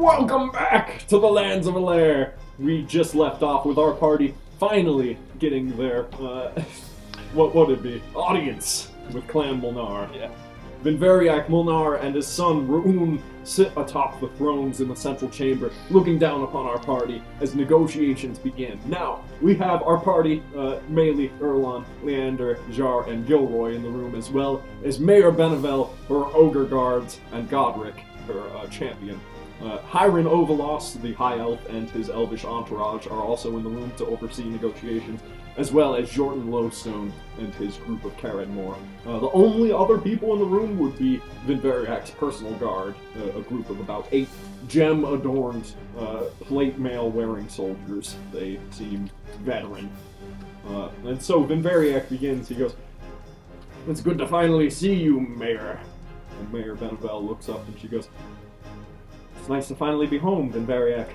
Welcome back to the lands of Alaire. We just left off with our party finally getting their, what would it be? Audience with Clan Molnar. Yeah. Vinveriac, Molnar, and his son Ra'un sit atop the thrones in the central chamber, looking down upon our party as negotiations begin. Now, we have our party, Meili, Erlon, Leander, Jar, and Gilroy in the room, as well as Mayor Benevel, her ogre guards, and Godric, her champion. Hiron Ovalos, the High Elf, and his elvish entourage are also in the room to oversee negotiations, as well as Jordan Lowstone and his group of Caradmore. The only other people in the room would be Vinveriac's personal guard, a group of about 8 gem-adorned, plate mail-wearing soldiers. They seem veteran. And so Vinveriac begins. He goes, "It's good to finally see you, Mayor." And Mayor Benevel looks up and she goes, "It's nice to finally be home, Vinveriac."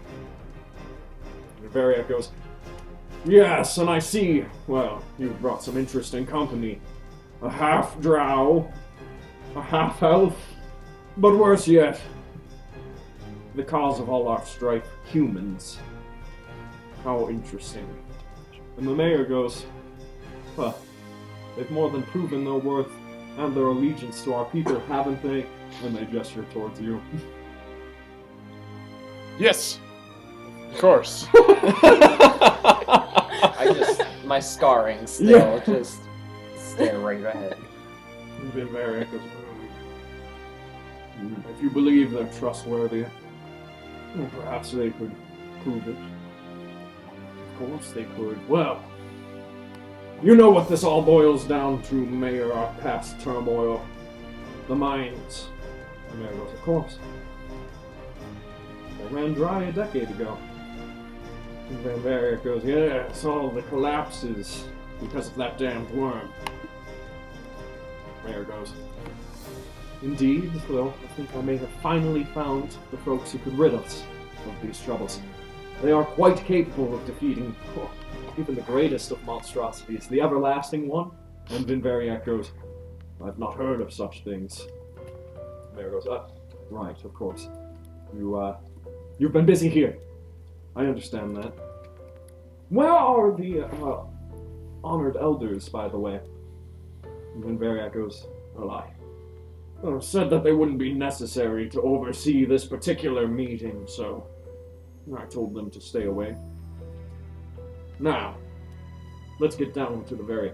Vinveriac goes, "Yes, and I see, well, you've brought some interesting company. A half-drow, a half-elf, but worse yet, the cause of all our strife, humans. How interesting." And the mayor goes, "Well, they've more than proven their worth and their allegiance to our people, haven't they?" And they gesture towards you. Yes, of course. My scarring still just stare right ahead. Vinveriac goes, "If you believe they're trustworthy, well, perhaps they could prove it." "Of course they could." "Well, you know what this all boils down to, Mayor, our past turmoil. The mines." The mayor goes, "Of course. They ran dry a decade ago." And Vinveriac goes, "Yes, all the collapses because of that damned worm." Mayor goes, "Indeed, though I think I may have finally found the folks who could rid us of these troubles. They are quite capable of defeating even the greatest of monstrosities, the Everlasting One." And Vinveriac goes, "I've not heard of such things." Mayor goes, "Right, of course. You've been busy here. I understand that. Where are the honored elders, by the way?" And Vinveriac goes, "Well, I said that they wouldn't be necessary to oversee this particular meeting, so I told them to stay away. Now, let's get down to the very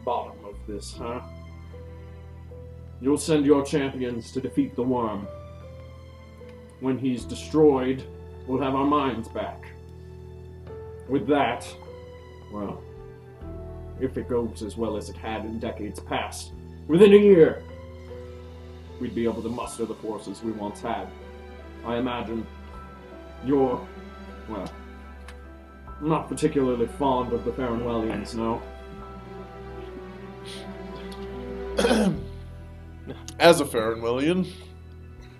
bottom of this, huh? You'll send your champions to defeat the worm. When he's destroyed, we'll have our minds back. With that, well, if it goes as well as it had in decades past, within a year, we'd be able to muster the forces we once had. I imagine you're, well, not particularly fond of the Farinwellians, no?" As a Farinwellian,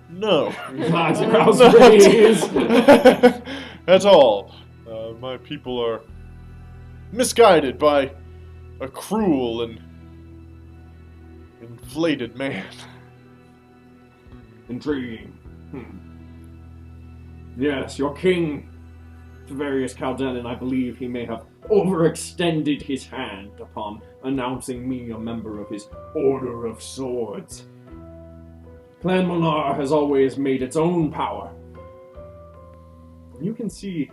no. Eyebrows raised. At all. My people are misguided by a cruel and inflated man. Intriguing. Yes, your king, Tavarius Caldenon, I believe he may have overextended his hand upon announcing me a member of his Order of Swords. Clan Molnar has always made its own power. You can see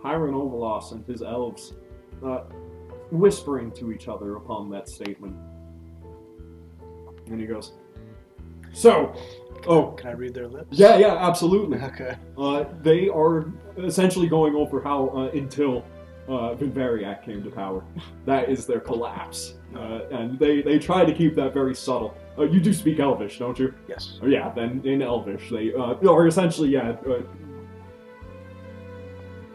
Hiron Ovalos and his elves whispering to each other upon that statement. And he goes, "So, Can I read their lips? Yeah, absolutely." Okay. They are essentially going over how until Vinveriac came to power, that is their collapse. And they try to keep that very subtle. You do speak Elvish, don't you? Yes. Yeah, then in Elvish, they are essentially,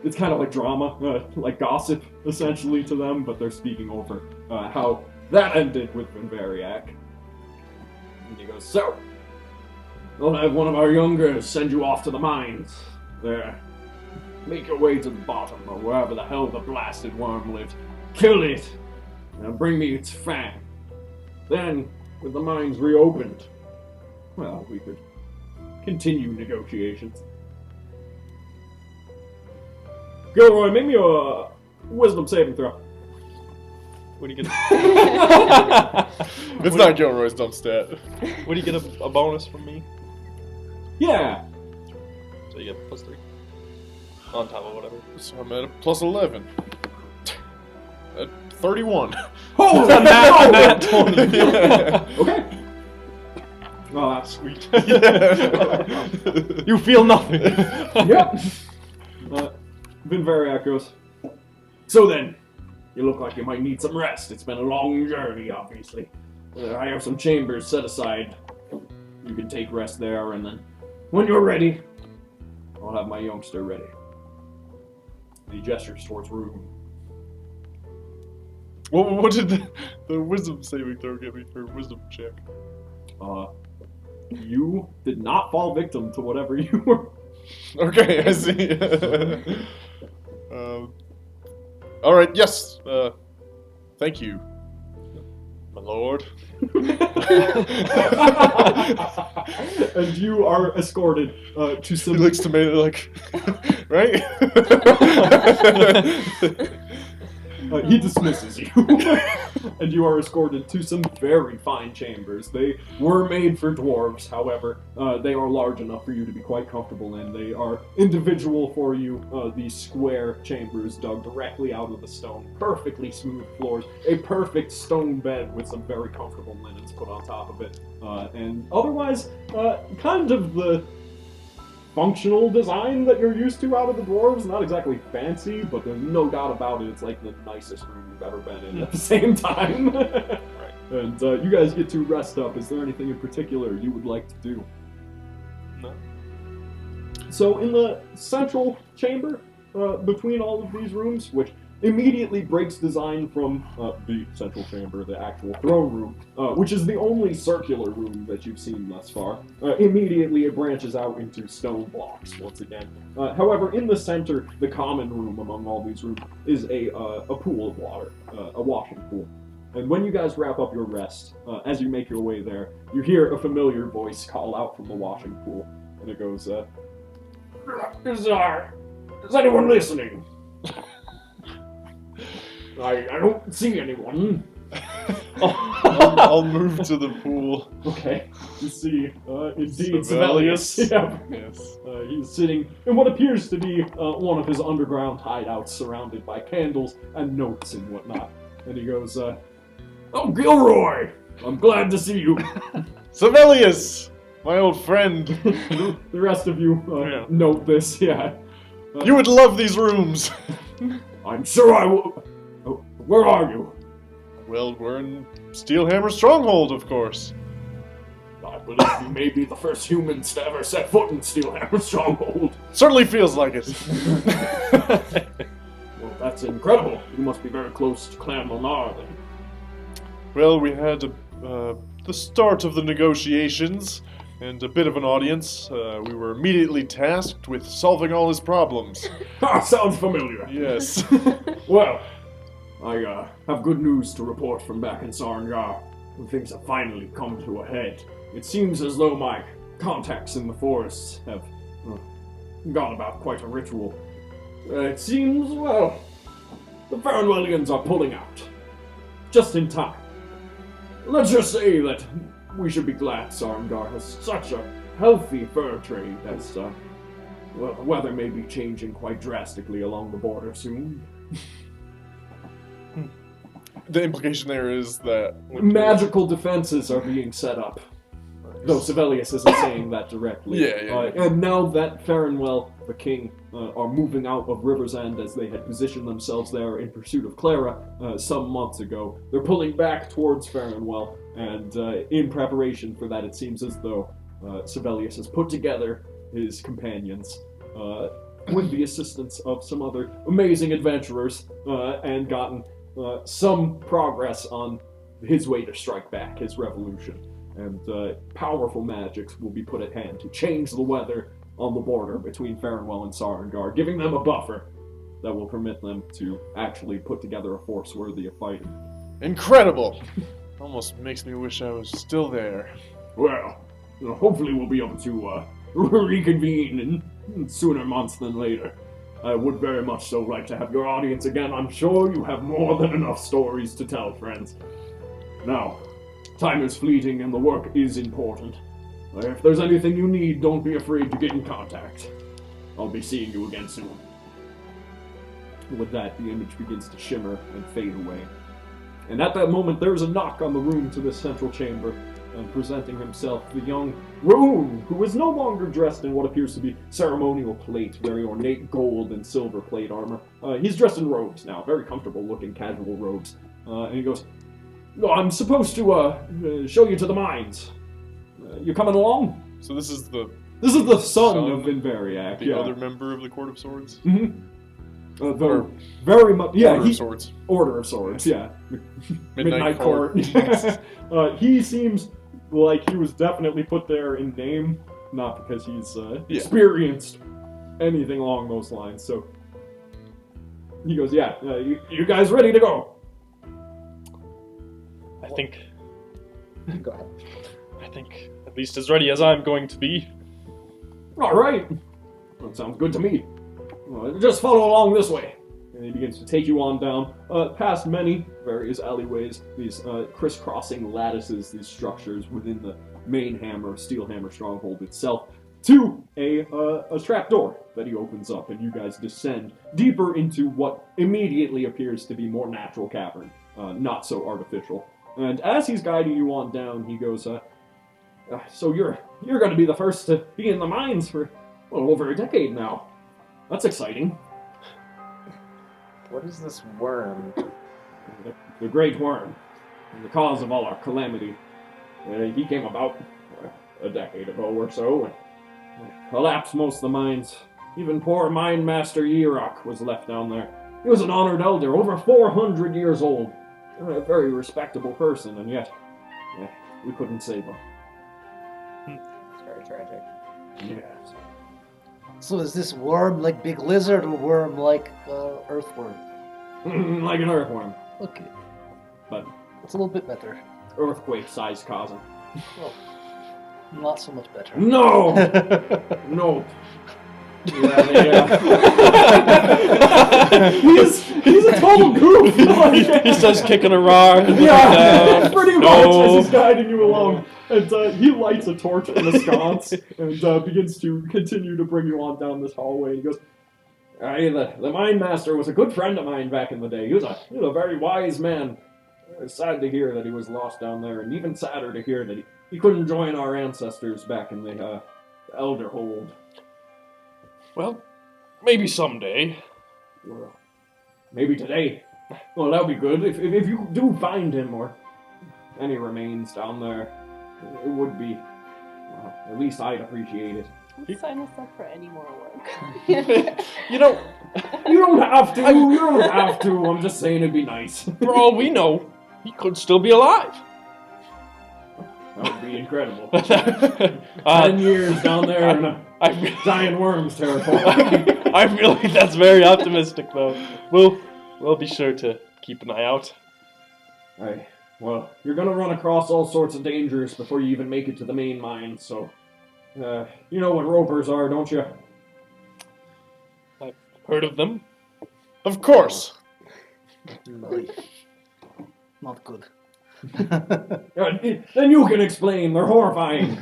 it's kind of like drama, like gossip, essentially, to them, but they're speaking over how that ended with Vinveriac. And he goes, "So, we'll have one of our youngers send you off to the mines. There. Make your way to the bottom, or wherever the hell the blasted worm lived. Kill it, and bring me its fang. Then, with the mines reopened, well, we could continue negotiations." Gilroy, make me a wisdom saving throw. What do you get? It's not Gilroy's dumb stat. What do you get a bonus from me? Yeah. So you get +3 on top of whatever. So I'm at a +11. At 31. Oh, Nat 20. Yeah. Okay. Oh, that's sweet. Yeah. You feel nothing. Yep. Vinveriac goes, so then, you look like you might need some rest. It's been a long journey, obviously. I have some chambers set aside. You can take rest there, and then, when you're ready, I'll have my youngster ready. And he gestures towards room. What did the wisdom saving throw get me for wisdom check? You did not fall victim to whatever you were. Okay, I see. All right. Yes. Thank you, my lord. And you are escorted to He some. looks to me like, right? He dismisses you, and you are escorted to some very fine chambers. They were made for dwarves, however, they are large enough for you to be quite comfortable in. They are individual for you, these square chambers dug directly out of the stone, perfectly smooth floors, a perfect stone bed with some very comfortable linens put on top of it, and otherwise, kind of the functional design that you're used to out of the dwarves. Not exactly fancy, but there's no doubt about it. It's like the nicest room you've ever been in at the same time. And you guys get to rest up. Is there anything in particular you would like to do? No. So in the central chamber, between all of these rooms, which immediately breaks design from the central chamber, the actual throne room, which is the only circular room that you've seen thus far. Immediately it branches out into stone blocks once again. However, in the center, the common room among all these rooms is a pool of water, a washing pool. And when you guys wrap up your rest, as you make your way there, you hear a familiar voice call out from the washing pool, and it goes, is anyone listening? I don't see anyone. I'll move to the pool. Okay, you see, indeed, Sibelius? Sibelius. Yeah. Yes. He's sitting in what appears to be one of his underground hideouts, surrounded by candles and notes and whatnot. And he goes, "Oh, Gilroy, I'm glad to see you." Sibelius, my old friend. The rest of you Yeah. note this, yeah. You would love these rooms. I'm sure I will. Oh, where are you? Well, we're in Steelhammer Stronghold, of course. I believe you may be the first humans to ever set foot in Steelhammer Stronghold. Certainly feels like it. Well, that's incredible. You must be very close to Clan Monar, then. Well, we had the start of the negotiations and a bit of an audience. We were immediately tasked with solving all his problems. Sounds familiar. Yes. Well, I have good news to report from back in Sarangar. Things have finally come to a head. It seems as though my contacts in the forests have gone about quite a ritual. It seems, well, the Farnwellians are pulling out. Just in time. Let's just say that we should be glad Sarangar has such a healthy fur trade as, well, the weather may be changing quite drastically along the border soon. The implication there is that Magical defenses are being set up. Though Sibelius isn't saying that directly. Yeah. And now that Farnwell, the king, are moving out of River's End as they had positioned themselves there in pursuit of Clara some months ago, they're pulling back towards Farnwell, and in preparation for that, it seems as though Sibelius has put together his companions with the assistance of some other amazing adventurers and gotten some progress on his way to strike back, his revolution. And powerful magics will be put at hand to change the weather on the border between Farnwell and Sarangar, giving them a buffer that will permit them to actually put together a force worthy of fighting. incredible. Almost makes me wish I was still there. Well, hopefully we'll be able to reconvene in sooner months than later. I would very much so like to have your audience again. I'm sure you have more than enough stories to tell, friends. Now, time is fleeting and the work is important. If there's anything you need, don't be afraid to get in contact. I'll be seeing you again soon. With that, the image begins to shimmer and fade away. And at that moment, there's a knock on the room to the central chamber, and presenting himself, the young Roon, who is no longer dressed in what appears to be ceremonial plate, very ornate gold and silver plate armor. He's dressed in robes now, very comfortable looking casual robes. And he goes, "No, I'm supposed to show you to the mines. You coming along?" So this is the son of Vinveriac, the other member of the Court of Swords? Very much, yeah. Order of Swords. Order of Swords, yeah. Midnight Court. He seems like he was definitely put there in name, not because he's experienced anything along those lines. So he goes, "Yeah, you guys ready to go?" I think, Go ahead. I think, at least as ready as I'm going to be. All right. That sounds good to me. Just follow along this way. And he begins to take you on down, past many various alleyways, these crisscrossing lattices, these structures within the main Steelhammer Stronghold itself, to a trapdoor that he opens up, and you guys descend deeper into what immediately appears to be more natural cavern, not so artificial. And as he's guiding you on down, he goes, "So you're going to be the first to be in the mines for over a decade now. That's exciting." What is this worm? The Great Worm, the cause of all our calamity. He came about a decade ago or so, and collapsed most of the mines. Even poor mine master Yirok was left down there. He was an honored elder, over 400 years old. A very respectable person, and yet we couldn't save him. It's very tragic. Yes. So is this worm like big lizard or worm like earthworm? Like an earthworm, Okay, but it's a little bit better. earthquake-sized causing. Well, not so much better. No! No. He's a total goof! He starts kicking a rock. And Yeah, pretty much No. as he's guiding you along. And he lights a torch in the sconce and begins to continue to bring you on down this hallway. He goes, the mine master was a good friend of mine back in the day. He was a very wise man. It's sad to hear that he was lost down there, and even sadder to hear that he couldn't join our ancestors back in the Elder Hold. Well, maybe someday. Well, maybe today. Well, that'll be good. If you do find him or any remains down there, it would be, well, at least I'd appreciate it. Sign us up for any more work. You know, You don't have to. You don't have to. I'm just saying it'd be nice. for all we know, he could still be alive. That would be incredible. 10 10 years down there and a giant worm's terrifying. I feel like that's very optimistic, though. We'll be sure to keep an eye out. Right. Well, you're gonna run across all sorts of dangers before you even make it to the main mine, so... you know what ropers are, don't you? I've heard of them. Of course. Not good. Then you can explain. They're horrifying.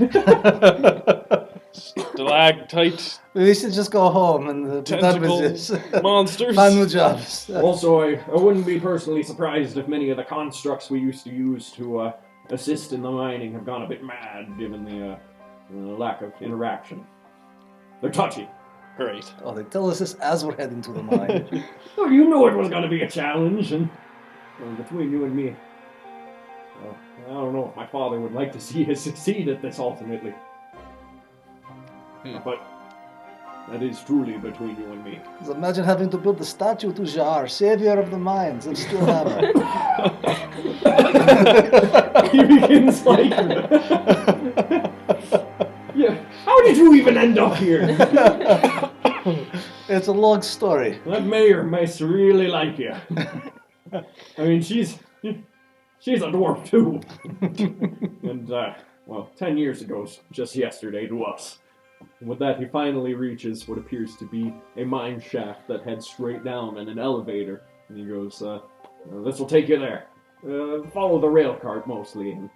Stalactite We should just go home and be done with tentacle this. monsters. Find new jobs. Also, I wouldn't be personally surprised if many of the constructs we used to use to assist in the mining have gone a bit mad, given the lack of interaction. They're touchy. Great. Oh, they tell us this as we're heading to the mine. Well, you knew it was going to be a challenge, and between you and me, I don't know if my father would like to see us succeed at this ultimately. But that is truly between you and me. Just imagine having to build a statue to Jar, savior of the mines of Steelhammer. He begins like, yeah. How did you even end up here? It's a long story. That mayor must really like you. I mean, she's a dwarf too. And, 10 years ago, just yesterday to us. And with that, he finally reaches what appears to be a mine shaft that heads straight down and an elevator. And he goes, this will take you there. Follow the rail cart mostly, and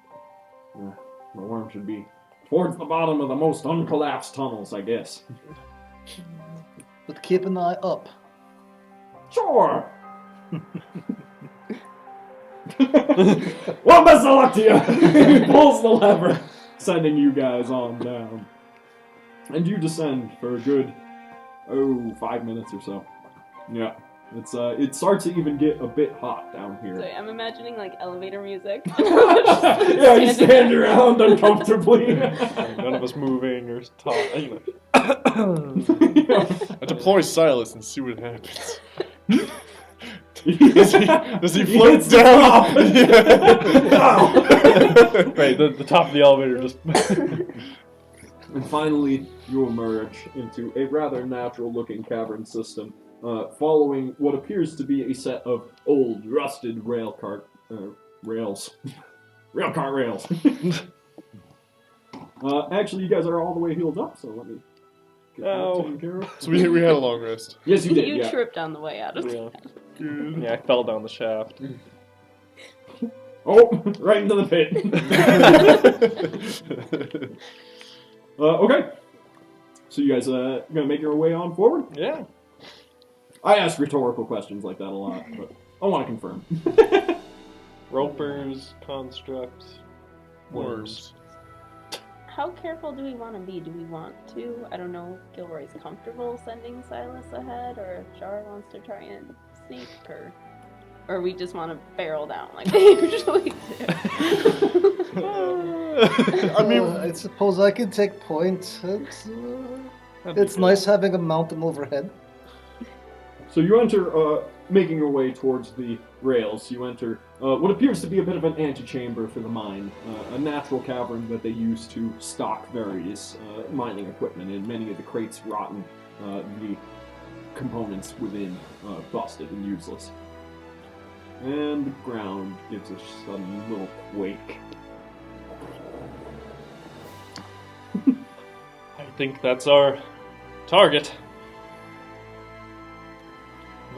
the worm should be towards the bottom of the most uncollapsed tunnels, I guess. But keep an eye up. Sure! Well, best of luck to you! He pulls the lever, sending you guys on down. And you descend for a good, 5 minutes or so. Yeah. It starts to even get a bit hot down here. So I'm imagining like elevator music. Yeah, you stand around uncomfortably. None of us moving or talking. I deploy Silas and see what happens. Does he float hits the down? Right, the top of the elevator just. And finally, you emerge into a rather natural-looking cavern system, following what appears to be a set of old, rusted railcart rails. Railcart rails. Actually, you guys are all the way healed up, so let me get that taken care of. So we had a long rest. Yes, you did, You yeah. tripped on the way out of Yeah. that. Yeah, I fell down the shaft. Oh, right into the pit. Okay. So you guys gonna make your way on forward? Yeah. I ask rhetorical questions like that a lot, but I want to confirm. Ropers, constructs, worms. How careful do we want to be? Do we want to? I don't know if Gilroy's comfortable sending Silas ahead, or if Jar wants to try and sneak, or we just want to barrel down like we usually do. I mean, I suppose I can take point. It's nice having a mountain overhead. So you enter, making your way towards the rails. You enter what appears to be a bit of an antechamber for the mine, a natural cavern that they use to stock various mining equipment, and many of the crates rotten, the components within busted and useless. And the ground gives a sudden little quake. I think that's our target.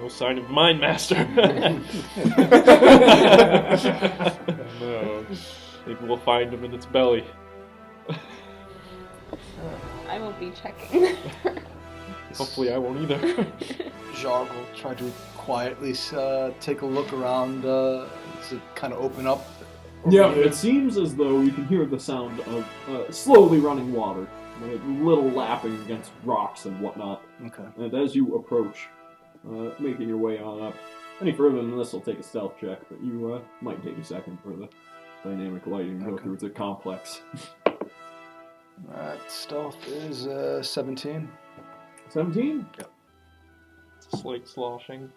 No sign of Mine Master. no. Maybe we'll find him in its belly. I won't be checking. Hopefully I won't either. Jar will try to quietly take a look around to kind of open up. Yeah, it seems as though you can hear the sound of slowly running water, a little lapping against rocks and whatnot. Okay. And as you approach, making your way on up, any further than this will take a stealth check, but you might take a second for the dynamic lighting to go through. It's a complex. Stealth is 17. 17? Yep. Slight sloshing.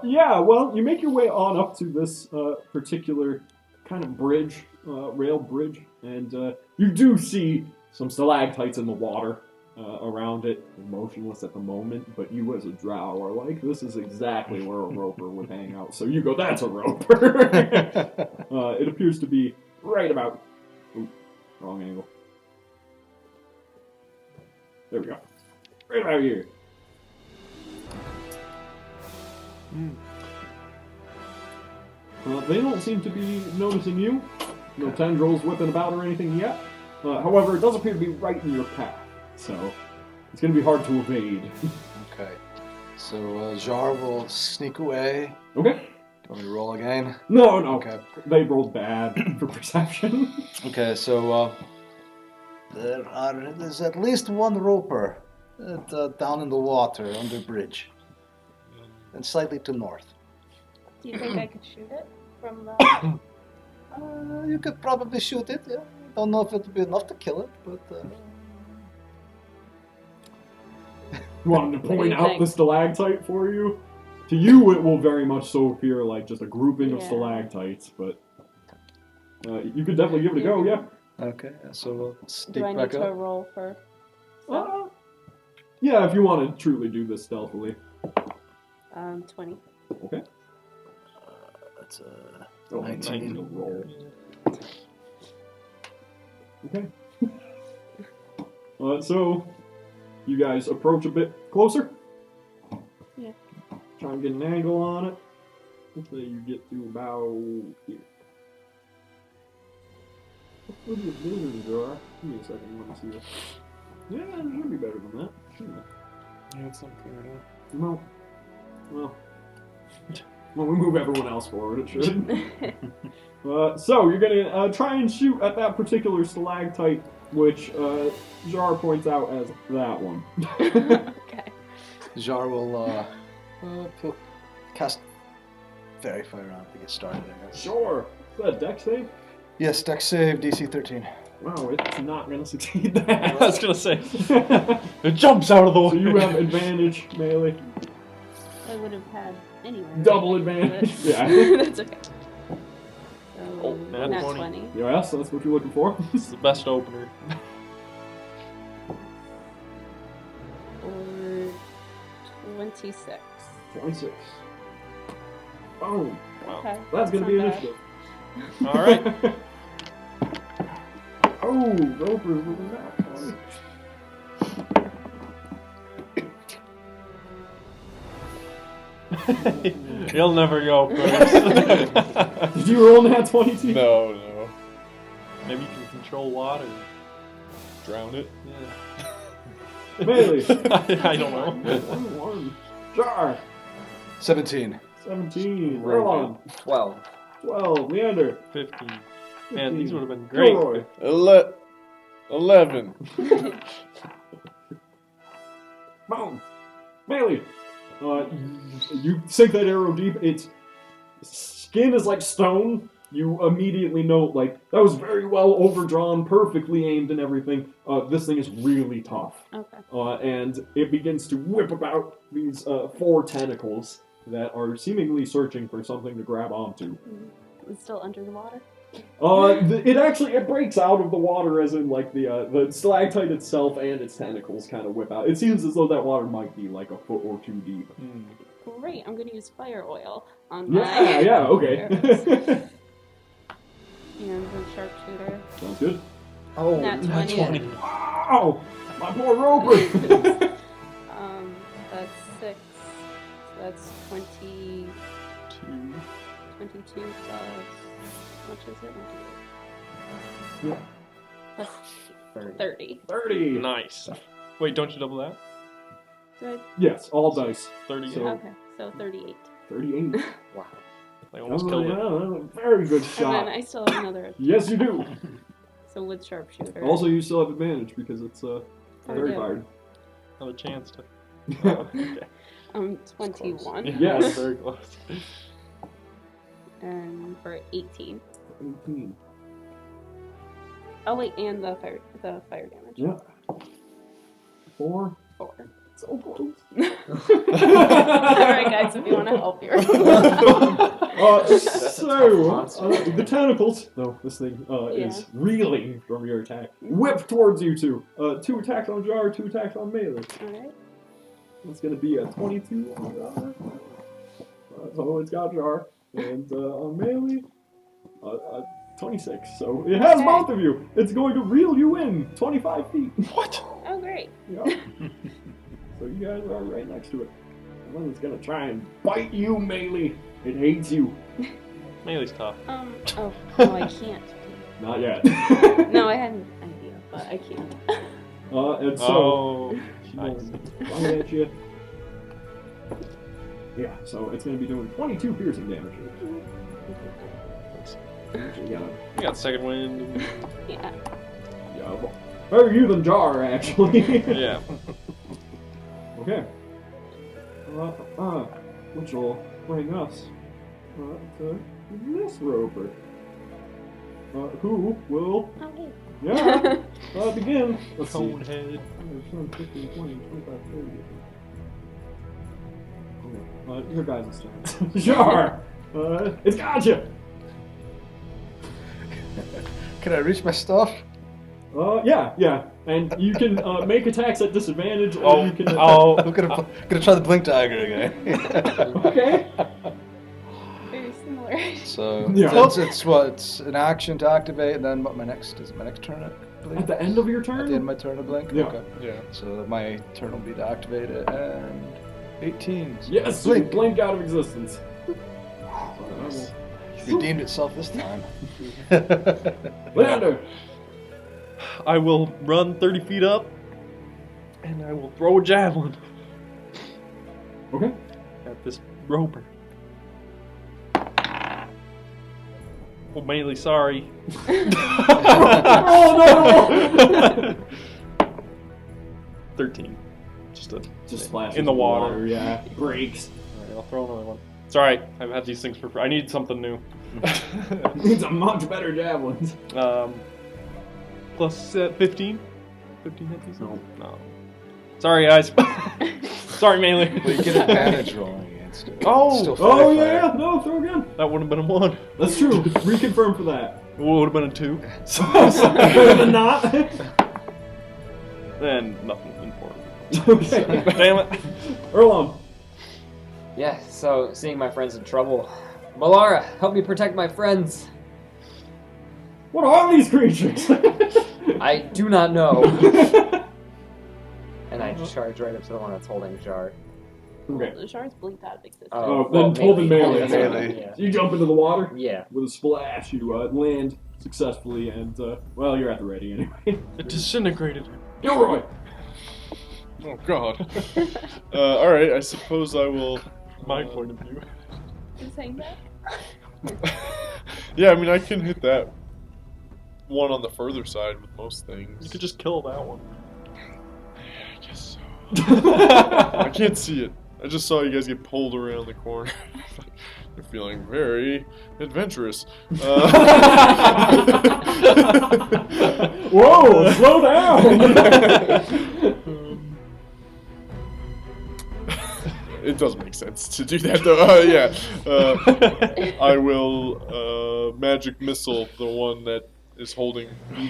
Yeah, well, you make your way on up to this particular kind of bridge, rail bridge, and you do see some stalactites in the water around it, motionless at the moment, but you as a drow are like, this is exactly where a roper would hang out. So you go, that's a roper! It appears to be right about... Ooh, wrong angle. There we go. Right about here. They don't seem to be noticing you. No tendrils whipping about or anything yet. However, it does appear to be right in your path, so it's going to be hard to evade. Okay. So Jar will sneak away. Okay. Do you want me to roll again? No. Okay. They rolled bad for perception. Okay, so There's at least one roper down in the water under bridge, and slightly to north. Do you think I could shoot it from the... You could probably shoot it. Yeah. Don't know if it would be enough to kill it, but You want him to What do point you out think? the stalactite for you? To you, it will very much so appear like just a grouping of Yeah. stalactites, but you could definitely give it a go, yeah. okay, so we'll sneak Do I need back to up. roll for... Yeah, if you want to truly do this stealthily. 20. Okay. That's Oh, 19. roll. Okay. So, you guys approach a bit closer. Yeah. Try and get an angle on it. Let's say you get to about here. What would the buildings are? Give me a second, let me see this. Yeah, it should be better than that. Shouldn't it? Yeah, it's not clear enough. No. Well, when we move everyone else forward, it should. So, you're gonna try and shoot at that particular stalactite, which Jar points out as that one. Okay. Jar will cast Fairy Fire on to get started, I guess. Sure. Is that a dex save? Yes, Dex save, DC 13. Wow, it's not gonna succeed that. I was gonna say, it jumps out of the way. So you have advantage, melee. I would have had anyway. Double right? advantage. But- Yeah. That's okay. So, nat nat 20. 20. Yes, that's what you're looking for. It's the best opener. Or 26. 26. Oh, Wow. Okay. that's gonna not be bad. initiative. All right. Oh, Roper's moving back. He'll never go first. Did you roll that 22? No, no. Maybe you can control water. Drown it. Yeah. Melee. I don't know. 1. Jar. 17. 17. Roll 12. 12. Leander. 15. Man, these would have been great. Gilroy. 11. Boom. Melee. You sink that arrow deep. Its skin is like stone. You immediately know, like, that was very well overdrawn, perfectly aimed and everything. This thing is really tough. Okay. And it begins to whip about these 4 tentacles that are seemingly searching for something to grab onto. It's still under the water? It breaks out of the water, as in like the stalactite itself and its tentacles kind of whip out. It seems as though that water might be like a foot or 2 deep. Great, I'm going to use fire oil on Yeah, okay. arrows. And the sharpshooter. Sounds good. Oh, Nat nat 20. Wow, my poor Roper. That's 6. So that's 22 plus. How much is it? Yeah. Plus 30. 30. Nice. Wait, don't you double that? Do Yes, all dice. 30. So- okay, so 38. 38. wow. I almost killed it. Yeah, very good And shot. then I still have another. Yes, you do. So with sharpshooter. Also, you still have advantage because it's very do. fired. Another chance to. Okay. 21. Yes. Very close. And for 18. 18. Oh wait, and the fire damage. Yeah. 4. 4. So close. Alright guys, if you want to help here. The tentacles. No, this thing is reeling from your attack. Whip towards you two. 2 attacks on Jar, 2 attacks on melee. Alright. It's gonna be a 22 on Jar. So it's got Jar. And on melee, 26. So it has Okay. both of you. It's going to reel you in 25 feet. What? Oh great. Yep. So you guys are right next to it. And then it's gonna try and bite you, melee. It hates you. Melee's tough. Oh no, I can't. Not yet. No, I had an idea, but I can't. And so Oh. Bite Nice. at you. Yeah, so it's going to be doing 22 piercing damage. You We got second wind. Yeah. yeah, better you than Jar, actually. Yeah. Okay. Which will bring us to this Roper. Who will, Oh wait. yeah, begin. Let's see. Conehead. 10, 15, 20, 25, 30. Your guys' turn. Jar! It's got you! Can I reach my stuff? Yeah. And you can make attacks at disadvantage, or you can. I'm gonna try the blink dagger again. Okay. Very similar. So Yeah. it's what? It's an action to activate, and then what? My next turn. blink? At the end of your At the end turn? of my turn, I blink? Yeah. Okay. Yeah. So my turn will be to activate it, and 18. So Yes, blink. blink out of existence. Redeemed itself this time. Leander! I will run 30 feet up, and I will throw a javelin Okay. at this roper. Oh, mainly sorry. Oh, no! 13. Just splashes in the water. yeah. Breaks. Alright, I'll throw another one. It's alright. I've had these things for free. I need something new. Needs a much better javelin. Plus 15? 15 hit these? No. No. Sorry, guys. Sorry, melee. Well, you get advantage rolling against it. Oh! Still Oh, fire. yeah, no, throw again. That would have been a 1. That's true. Reconfirm for that. It would have been a 2. Better than not. And nothing important. Okay. Damn it. Erlon. Yeah, so seeing my friends in trouble. Malara, help me protect my friends. What are these creatures? I do not know. And I charge right up to the one that's holding the jar. Okay. The shards blinked out of existence. Oh, then hold in melee. Melee. Yeah. You jump into the water. Yeah. With a splash, you land successfully, and, well, you're at the ready anyway. It disintegrated. Gilroy! Oh God. Alright, I suppose I will. My point of view. You saying that? Yeah, I mean, I can hit that one on the further side with most things. You could just kill that one. I guess so. I can't see it. I just saw you guys get pulled around the corner. You're feeling very adventurous. Whoa, slow down! It does make sense to do that, though. Yeah. I will magic missile the one that is holding. I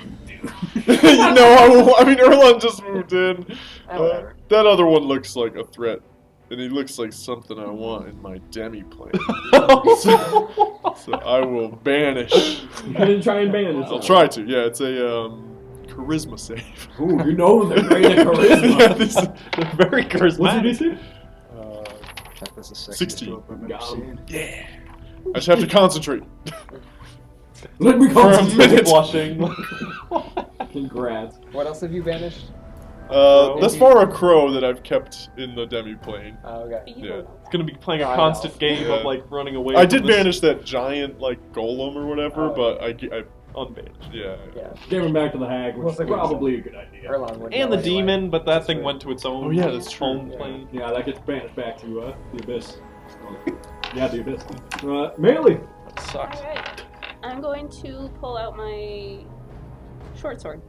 mean, Erlon just moved in. That other one looks like a threat. And he looks like something I want in my demi plane. So I will banish. You didn't try and banish. I'll try to. Yeah, it's a charisma save. Ooh, you know they're great at charisma. Yeah, They're very charismatic. What's your DC? Check this a second. 16. I've never Got 'em. seen. Yeah. I just have to concentrate. Let me For a concentrate. minute. Blushing. Congrats. What else have you banished? Thus far a crow that I've kept in the demi plane. Oh, okay. But you Yeah. don't know It's gonna be playing a I constant know. game Yeah. of like running away. I from did this banish that giant like golem or whatever, Oh. but I unbanished. yeah. Yeah. Gave him back to the hag, which What's is the reason? probably a good idea. Erlon would And know the anyway. demon, but that That's thing right. went to its own Oh, yeah, that's true. home Yeah. plane. Yeah, that gets banished back to the abyss. Yeah, the abyss. Melee. That sucks. Alright. I'm going to pull out my short sword.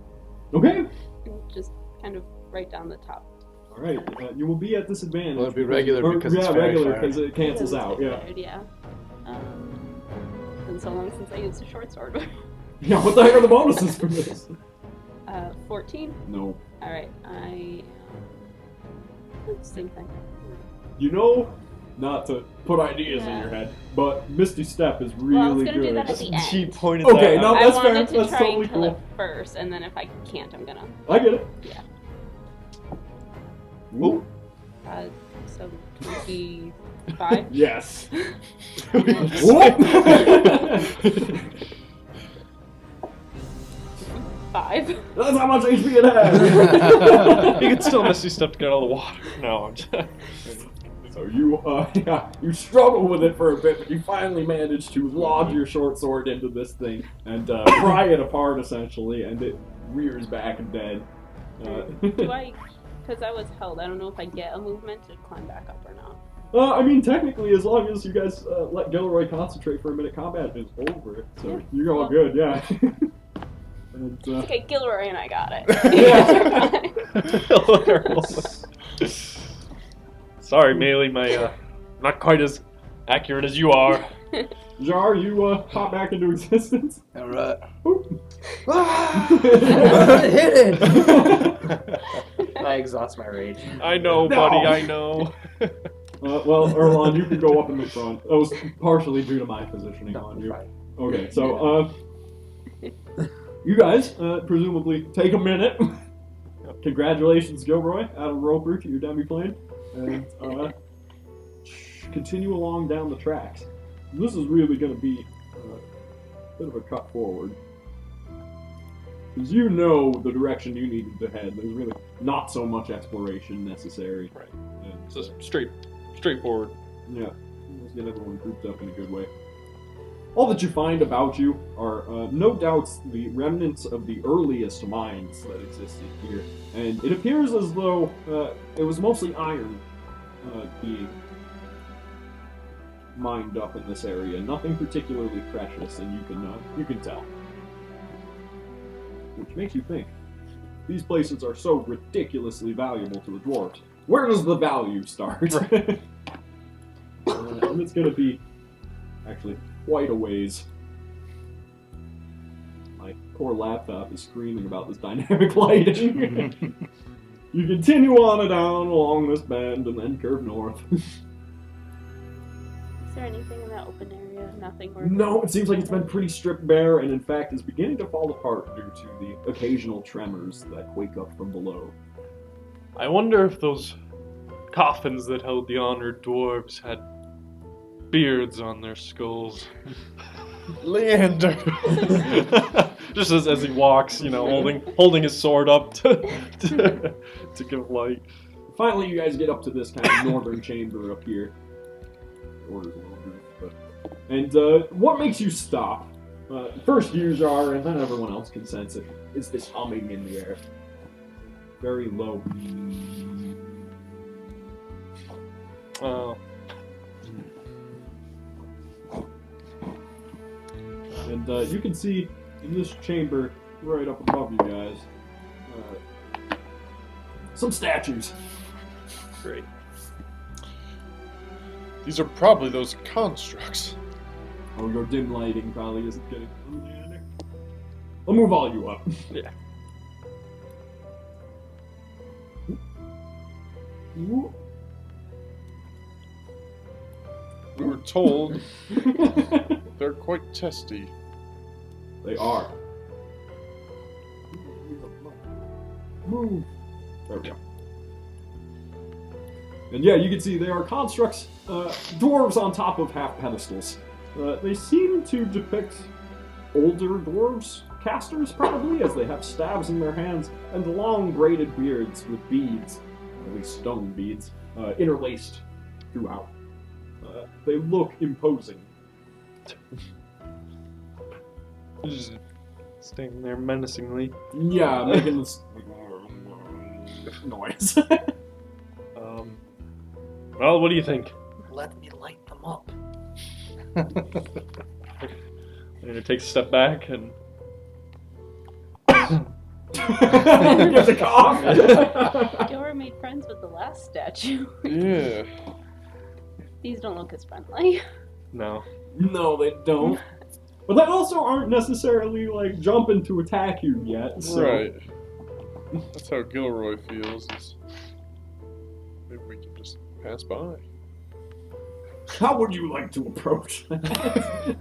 Okay. And just kind of right down the top. All right. You will be at disadvantage. Well, it'd be regular because it's fairy regular fire. because it cancels It was out. Yeah. fired, yeah. Been so long since I used a short sword. Yeah. What the heck are the bonuses for this? 14. No. Alright, same thing. You know, not to put ideas in Yeah. your head, but Misty Step is really Well, I was gonna good. do that at the end. She pointed Okay, that no, out. I that's fair. wanted to That's try totally and kill cool. it first, and then if I can't, I'm gonna. I get it. Yeah. Ooh. So 25. Yes. Whoop. 5. That's how much HP it has. You can still Misty Step to get out of the water. No, I'm just... So you, you struggle with it for a bit, but you finally manage to lodge your short sword into this thing and pry it apart, essentially, and it rears back dead. Do I? Because I was held. I don't know if I get a movement to climb back up or not. I mean, technically, as long as you guys let Gilroy concentrate for a minute, combat is over. So Yeah. you're all good, yeah. And, Okay, Gilroy and I got it. Yeah. Sorry, Melee, my not quite as accurate as you are. Jar, you pop back into existence. All right. Hit it! I exhaust my rage. I know, No. buddy, I know. Well, Erlon, you can go up in the front. That was partially due to my positioning No, on you. fine. Okay, so you guys presumably take a minute. Congratulations, Gilroy, out of Roper to your demi-plane, and continue along down the tracks. This is really going to be a bit of a cut forward. Because you know the direction you needed to head. There's really not so much exploration necessary. Right. And, So straightforward. yeah, let's get everyone grouped up in a good way. All that you find about you are no doubt the remnants of the earliest mines that existed here. And it appears as though it was mostly iron being mined up in this area. Nothing particularly precious, and you can tell. Which makes you think, these places are so ridiculously valuable to the dwarves. Where does the value start? Right. And it's going to be actually quite a ways. My poor laptop is screaming about this dynamic lighting. You continue on and down along this bend and then curve north. Is there anything in that open area? Nothing worth No, it seems like it's been pretty stripped bare, and in fact is beginning to fall apart due to the occasional tremors that quake up from below. I wonder if those coffins that held the honored dwarves had beards on their skulls. Leander! Just as he walks, holding his sword up to give light. Finally, you guys get up to this kind of northern chamber up here. Order's a little brief, but... And what makes you stop? First you, Jar, and then everyone else can sense it, is this humming in the air. Very low. Oh. And you can see in this chamber, right up above you guys, some statues. Great. These are probably those constructs. Oh, your dim lighting probably isn't getting... I'll move all you up. Yeah. Ooh. We were told they're quite testy. They are. Move. There we go. And yeah, you can see they are constructs, dwarves on top of half pedestals. They seem to depict older dwarves, casters probably, as they have staves in their hands and long braided beards with beads, at least stone beads, interlaced throughout. They look imposing. Just standing there menacingly. Yeah, making this noise. Well, what do you think? Let me light them up. I'm gonna take a step back and gives a cough. Gilroy made friends with the last statue. Yeah. These don't look as friendly. no. No, they don't. But they also aren't necessarily like jumping to attack you yet. So. Right. That's how Gilroy feels. Maybe we can just pass by. How would you like to approach that?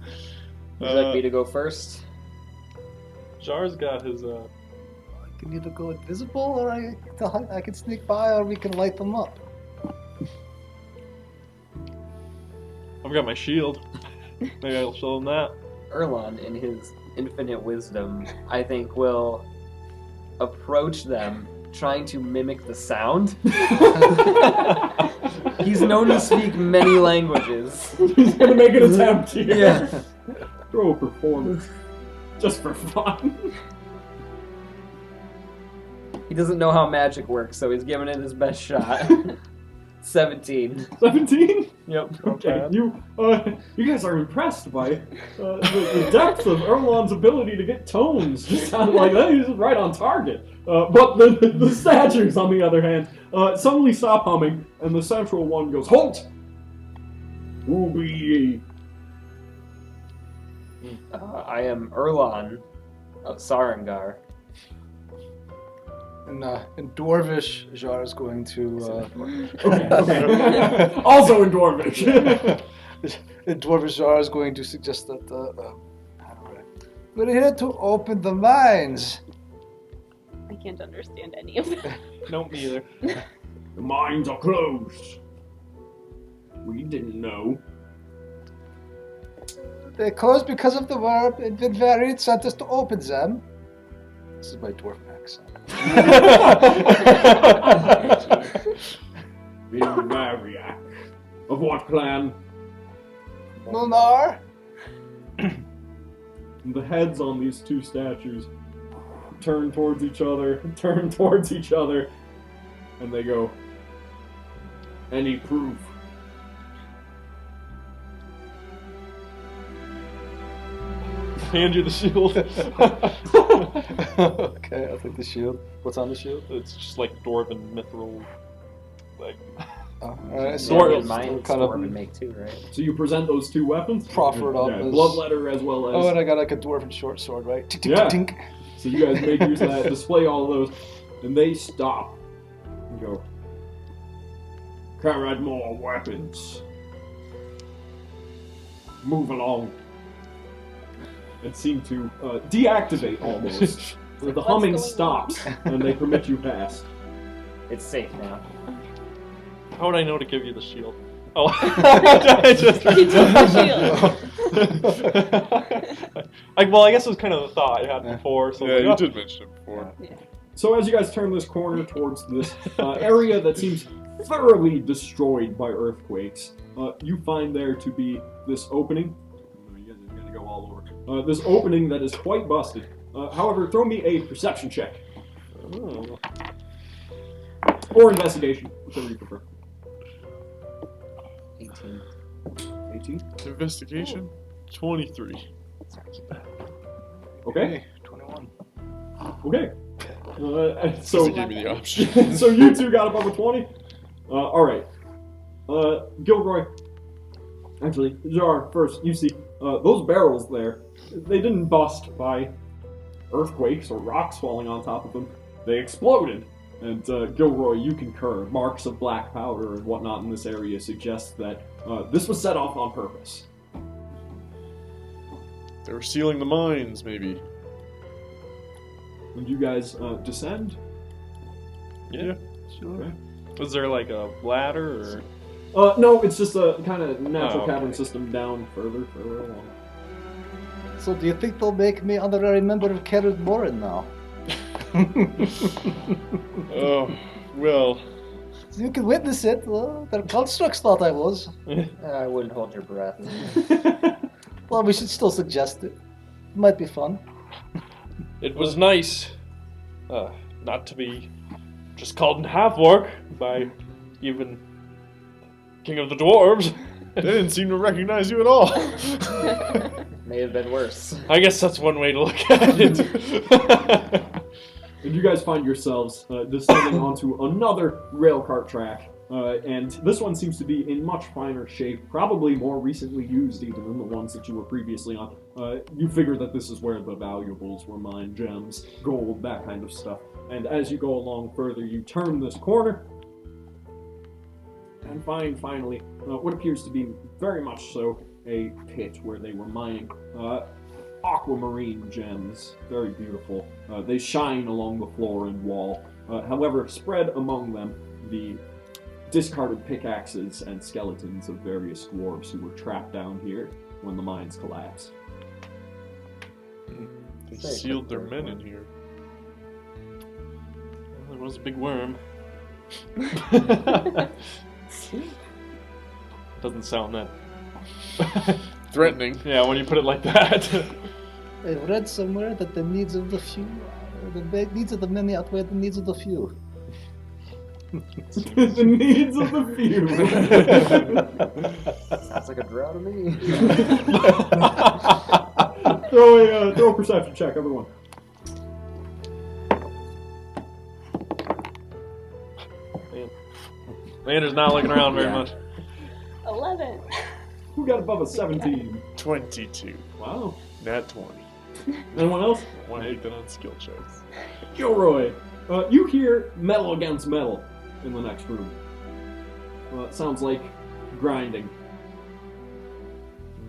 Would you like me to go first? Jar's got his I can either go invisible, or I can sneak by, or we can light them up. I've got my shield. Maybe I'll show him that. Erlon, in his infinite wisdom, I think will approach them trying to mimic the sound. He's known to speak many languages. He's gonna make an attempt here. Yeah. Throw a performance. Just for fun. He doesn't know how magic works, so he's giving it his best shot. 17. 17? Yep. Okay, you guys are impressed by the depth of Erlon's ability to get tones. Just sounded like that. He's right on target. But the statues, on the other hand, suddenly stop humming, and the central one goes, "Halt! Who be ye?" I am Erlon of Sarangar. In Dwarvish, Jar is going to... Okay. Also in Dwarvish. in Dwarvish, Jar is going to suggest that We're here to open the mines. I can't understand any of that. Nope, me either. The mines are closed. We didn't know. They closed because of the war. It been varied sent us to open them. This is my dwarf accent. The Mariac. Of what clan? Lunar? And the heads on these two statues turn towards each other, and they go, any proof? Hand you the shield. Okay, I'll take the shield. What's on the shield? It's just like dwarven mithril, like Alright, so Sword- Yeah, it's mine kind Storm of would make too, right? So you present those two weapons? proffered up Yeah, as... bloodletter as well as... Oh, and I got like a dwarven short sword, right? Tink, tink, Yeah. tink. So you guys make use of that, display all of those, and they stop and go, carried more weapons. Move along. And seem to deactivate almost. The What's humming going stops, and they permit you past. It's safe now. how would I know to give you the shield? Oh, I just. He took the shield. Well, I guess it was kind of the thought I had before. So Yeah, like, you oh. did mention it before. So as you guys turn this corner towards this area that seems thoroughly destroyed by earthquakes, you find there to be this opening. You guys are gonna go all over. This opening that is quite busted. However, throw me a perception check. Oh. Or investigation, whichever you prefer. 18. 18. Investigation? 23. Okay. 21. Okay. So, Doesn't give me the option. so you two got above a 20? Alright. Gilroy. Actually, Jar, first, you see, those barrels there, they didn't bust by earthquakes or rocks falling on top of them. They exploded. And Gilroy, you concur. Marks of black powder and whatnot in this area suggest that this was set off on purpose. They were sealing the mines, maybe. And you guys descend? Yeah. Okay. Was there like a ladder or? No, it's just a kind of natural Oh, okay. cavern system down further along. So do you think they'll make me honorary member of Kerrith Morin now? Oh, well. You can witness it. Their constructs thought I was. I wouldn't hold your breath. Well, we should still suggest it. Might be fun. It was nice, not to be just called in half work by even King of the Dwarves. They didn't seem to recognize you at all. May have been worse. I guess that's one way to look at it. And you guys find yourselves descending onto another railcart track, and this one seems to be in much finer shape, probably more recently used even than the ones that you were previously on. You figure that this is where the valuables were mined, gems, gold, that kind of stuff. And as you go along further, you turn this corner, and find finally what appears to be very much so a pit where they were mining aquamarine gems. Very beautiful. They shine along the floor and wall. However, spread among them the discarded pickaxes and skeletons of various dwarves who were trapped down here when the mines collapsed. They sealed their men in here. Well, there was a big worm. Doesn't sound that. Threatening. Yeah, when you put it like that. I've read somewhere that the needs of the few, the needs of the many outweigh the needs of the few. The needs of the few. Sounds like a drow to me. Throw a perception check, everyone. Leander's not looking around very Yeah. much. 11. Who got above a 17? 22. Wow. Nat 20. Anyone else? 1/8 on skill checks. Gilroy, you hear metal against metal in the next room. It sounds like grinding.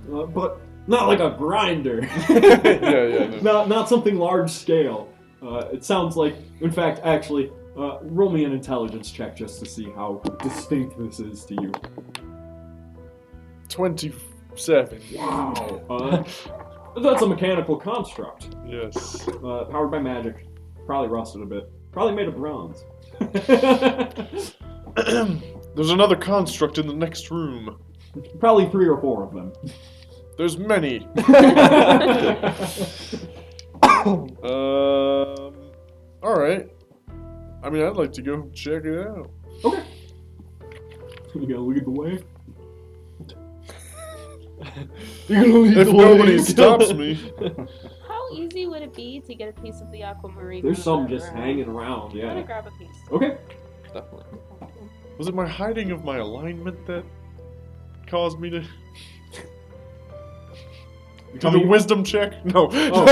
But Not like a grinder. Yeah. No. Not something large scale. It sounds like, in fact, actually, roll me an intelligence check just to see how distinct this is to you. 27. Wow. That's a mechanical construct. Yes. Powered by magic. Probably rusted a bit. Probably made of bronze. There's another construct in the next room. Probably 3 or 4 of them. There's many. Alright. I mean, I'd like to go check it out. Okay. You gotta lead the way. If nobody stops me. How easy would it be to get a piece of the aquamarine? There's some whenever just we're hanging around, I'm gonna yeah. grab a piece. Okay. Definitely. Was it my hiding of my alignment that caused me to... Tell Do me- the wisdom check? No. Oh.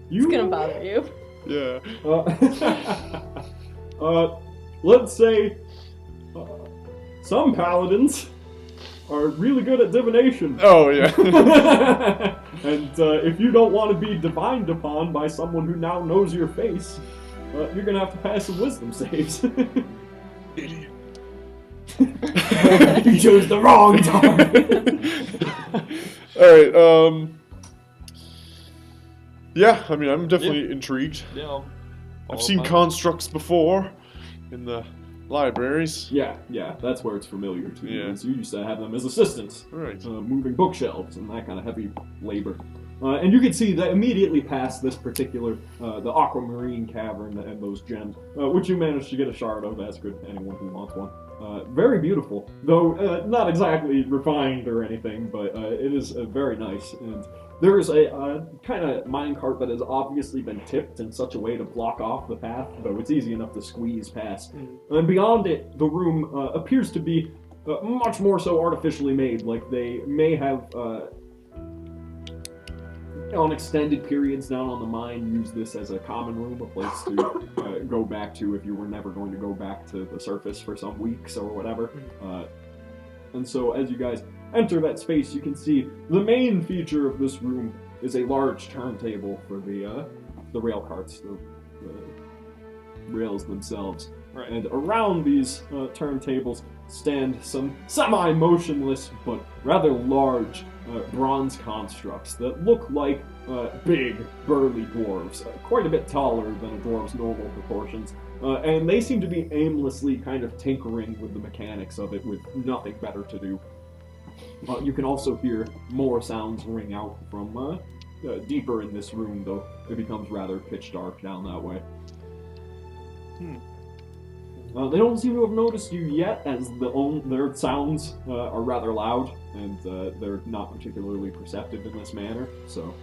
It's gonna bother you. Yeah. Let's say some paladins are really good at divination. Oh, yeah. And if you don't want to be divined upon by someone who now knows your face, you're gonna have to pass some wisdom saves. Idiot. You chose the wrong target. Alright, yeah, I mean, I'm definitely intrigued. Yeah. I've seen constructs before in the libraries. Yeah, that's where it's familiar to you. Yeah. So you used to have them as assistants, Right. moving bookshelves and that kind of heavy labor. And you can see that immediately past this particular, the aquamarine cavern and those gems, which you managed to get a shard of. That's good to anyone who wants one. Very beautiful, though not exactly refined or anything, but it is very nice. And there is a kind of minecart that has obviously been tipped in such a way to block off the path, though it's easy enough to squeeze past. And beyond it, the room appears to be much more so artificially made, like they may have, on extended periods down on the mine, use this as a common room, a place to go back to if you were never going to go back to the surface for some weeks or whatever. And so as you guys enter that space, you can see the main feature of this room is a large turntable for the rail carts, the rails themselves. Right. And around these turntables stand some semi-motionless but rather large bronze constructs that look like big, burly dwarves, quite a bit taller than a dwarf's normal proportions. And they seem to be aimlessly kind of tinkering with the mechanics of it with nothing better to do. You can also hear more sounds ring out from deeper in this room, though it becomes rather pitch dark down that way. They don't seem to have noticed you yet, as their sounds are rather loud, and they're not particularly perceptive in this manner, so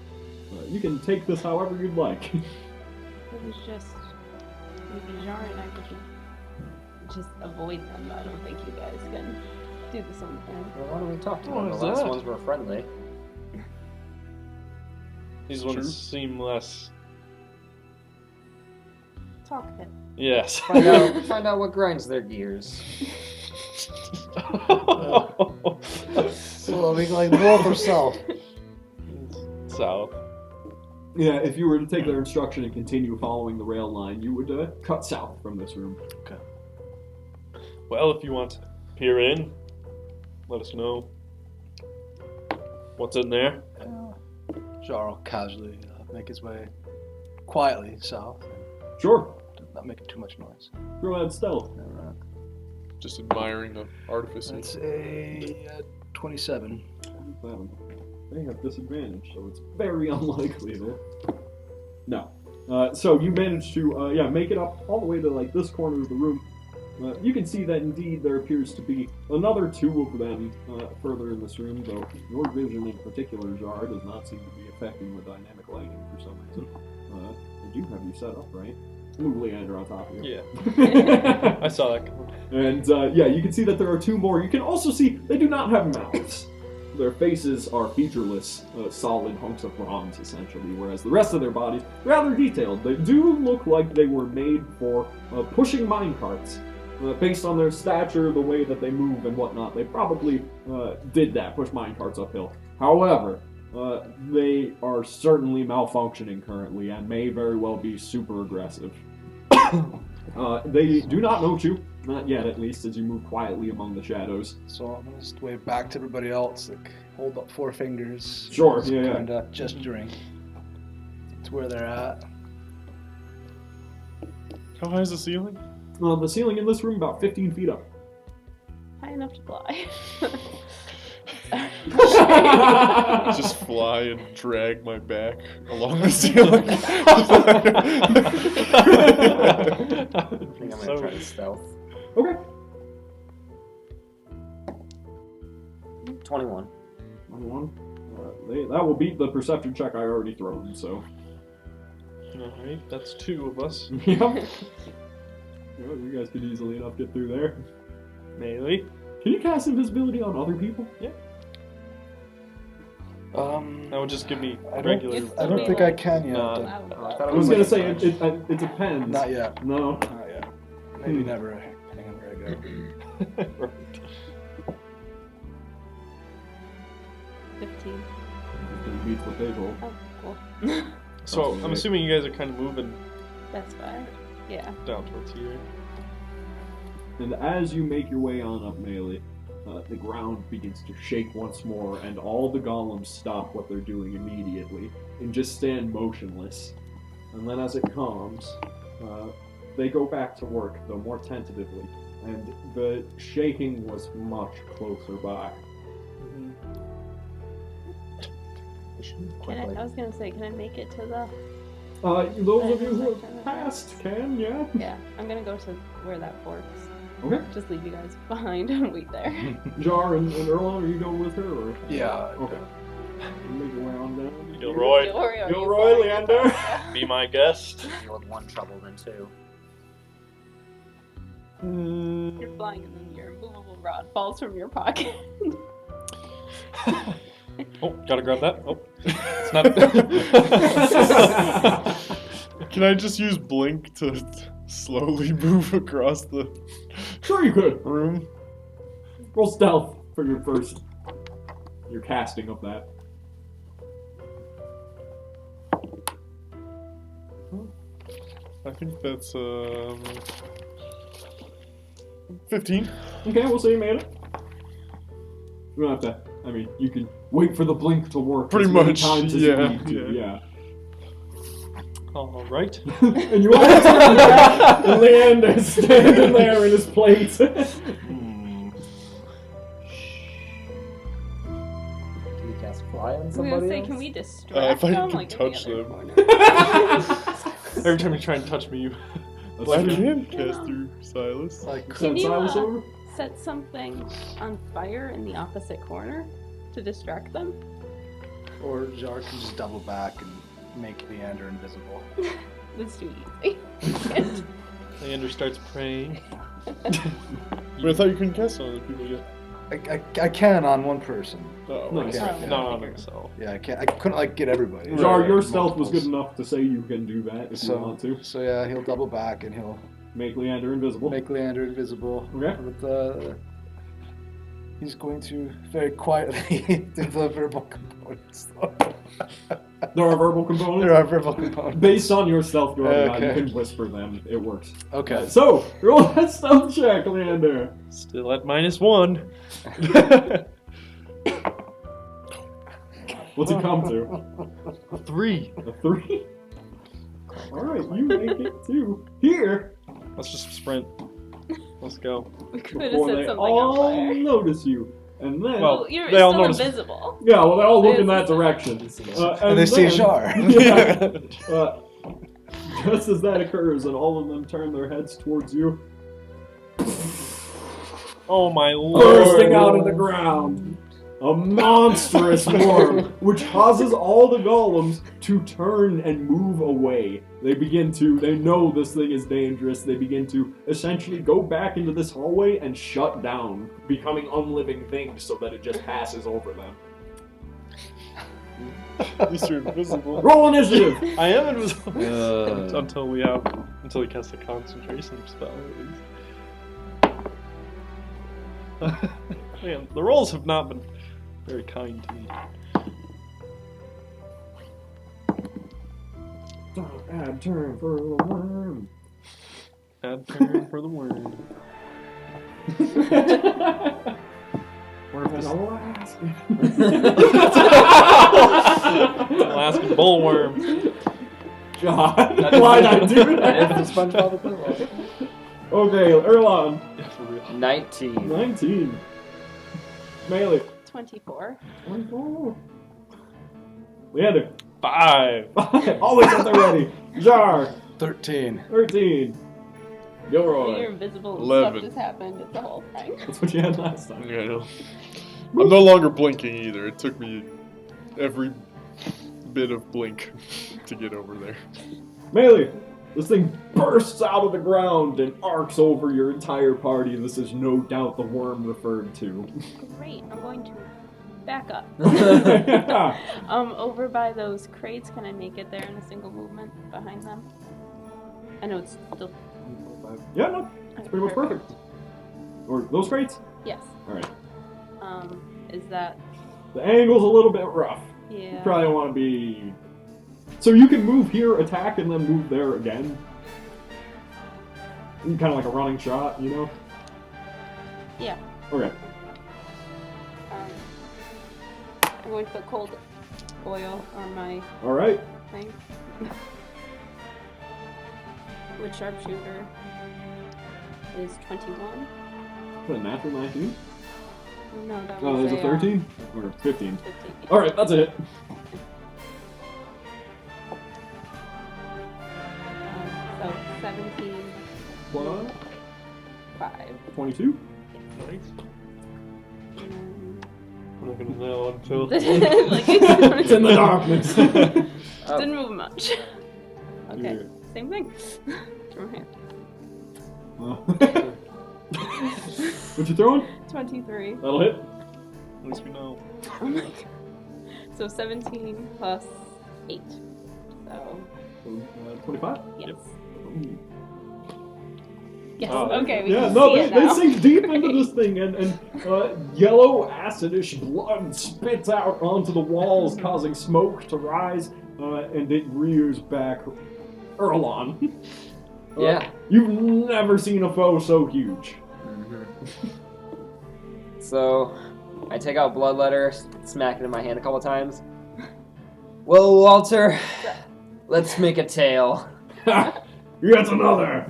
you can take this however you'd like. It was just maybe Jar and I could just avoid them, but I don't think you guys can do the same thing. Well, why don't we talk to What them? The is last that? ones were friendly. These True. ones seem less. Talk it. Yes. Find out what grinds their gears. So are we going north or south? South. Yeah, if you were to take their instruction and continue following the rail line, you would cut south from this room. Well, if you want to peer in, let us know what's in there. Jar will casually make his way quietly south, Sure. not making too much noise. Throw out stealth. Just admiring the artifice. That's a 27. They have disadvantage, so it's very unlikely that. No. So you manage to, make it up all the way to like this corner of the room. You can see that indeed there appears to be another 2 of them further in this room, though your vision in particular, Jar, does not seem to be affecting the dynamic lighting for some reason. I do have you set up, right? Move Leander on top of you. Yeah. I saw that coming. And you can see that there are 2 more. You can also see they do not have mouths. Their faces are featureless, solid hunks of bronze, essentially, whereas the rest of their bodies, rather detailed. They do look like they were made for pushing minecarts, based on their stature, the way that they move and whatnot, they probably did that, push minecarts uphill. However, they are certainly malfunctioning currently and may very well be super aggressive. They do not note you, not yet at least, as you move quietly among the shadows. So I'm gonna just wave back to everybody else, like hold up 4 fingers. Sure, yeah. Kind of gesturing to where they're at. How high is the ceiling? The ceiling in this room about 15 feet up. High enough to fly. Just fly and drag my back along the ceiling. I think I'm gonna try to stealth. Okay. 21. 21. That will beat the perception check I already thrown, so. Alright, that's 2 of us. Yep. Well, you guys could easily enough get through there. Melee. Can you cast invisibility on other people? Yeah. That would just give me I regular. don't think I can yet. No. I thought I it was was gonna like say a bunch. it depends. Not yet. No. Not yet. Maybe never, depending on where I go. Right. 15. It beats what they roll. Oh, cool. So I'm assuming you guys are kind of moving That's fine. Yeah. down towards here. And as you make your way on up Melee, the ground begins to shake once more, and all the golems stop what they're doing immediately and just stand motionless. And then as it calms, they go back to work, though more tentatively, and the shaking was much closer by. I was gonna say, can I make it to the? Those of you who have passed can, yeah? Yeah, I'm gonna go to where that forks. Okay. Just leave you guys behind and wait there. Jar and Erlon, are you going with her, or? Yeah. Okay. Make your way on down. Gilroy, Gilroy, are you Gilroy, flying? Leander. be my guest. Deal with 1 trouble than 2. You're flying and then your immovable rod falls from your pocket. Oh, gotta grab that. Oh, it's not. Can I just use blink to slowly move across the Sure you could. room? Roll stealth for your casting of that. I think that's 15. Okay, we'll say you made it. You don't have to. I mean, you can wait for the blink to work. Pretty as many much, times as you yeah, need to, yeah. All right. And you all turn back, and Leander is standing there in his place. Do we cast fly on I was somebody gonna say, else? can we distract if I them can like touch in the other them. corner? Every time you try and touch me, you. That's I true. can cast through Silas. Like, Can Send you Silas over? set something on fire in the opposite corner to distract them? or Jar can just double back and make Leander invisible. That's too easy. Leander starts praying. But I thought you couldn't cast on other people yet. I can on one person. Oh, Nice. Yeah, Oh, No, figure. so. Yeah, I can't. I couldn't like get everybody. Jar, Right. your stealth was good Multiples. enough to say you can do that if you want to. So yeah, he'll double back and he'll Make Leander invisible. make Leander invisible. Okay. But he's going to very quietly do the verbal components. There are verbal components. There are verbal components. Based on your stealth, you Okay. can whisper them. It works. Okay. So, roll that stealth check, Leander. Still at -1. What's it come to? 3. A 3? Alright, you make it too. Here, Let's just sprint. Let's go. We could have before set they something all on fire. notice you. And then... Well, You're they all still notice- invisible. yeah, well, they all look in that direction. And they see then- Jar. Yeah. Just as that occurs, and all of them turn their heads towards you, Oh my lord. bursting out of the ground, a monstrous worm, which causes all the golems to turn and move away. They know this thing is dangerous. They begin to essentially go back into this hallway and shut down, becoming unliving things so that it just passes over them. At least you're invisible. Roll initiative! I am invisible. Until we cast a concentration spell, at least. Man, the rolls have not been very kind to me. Add turn for the worm. Add turn for the worm. Or if this Alaskan bullworm. God, why'd I do That that? is the SpongeBob equivalent. Okay, Erlon. Yeah, for real. 19. 19. Melee. 24. 24. Leander. 5. Always at the ready. Jar. 13. 13. Gilroy. Your invisible 11. stuff just happened. It's the whole thing. That's what you had last time. Yeah, I know. I'm no longer blinking either. It took me every bit of blink to get over there. Melee. This thing bursts out of the ground and arcs over your entire party. This is no doubt the worm referred to. Great. I'm going to back up. Yeah. Over by those crates. Can I make it there in a single movement behind them? I know it's still. Yeah, no, it's pretty much perfect. Or those crates? Yes. Alright. Is that? The angle's a little bit rough. You Yeah. probably want to be... So you can move here, attack, and then move there again. Kind of like a running shot, you know? Yeah. Okay. I'm going to put cold oil on my Alright. thing. With sharpshooter is 21. Put a natural 19. No, that Oh, was there's a 13? Or 15. 15. Alright, that's it. So 17 Plus 5. 22. Nice. And I'm not gonna know until. like, It's in the darkness. Didn't move much. Okay, Here. same thing. Throw hand. What you throwing? 23. That'll hit. At least we know. Oh my god. So 17 plus 8. So, 25? yes. Ooh. Yes, Oh, okay, we yeah, can no, see they it now. sink deep into this thing, and yellow acidish blood spits out onto the walls, causing smoke to rise, and it rears back Erlon. Yeah. You've never seen a foe so huge. So, I take out Bloodletter, smack it in my hand a couple times. Well, Walter, let's make a tail. Yet another!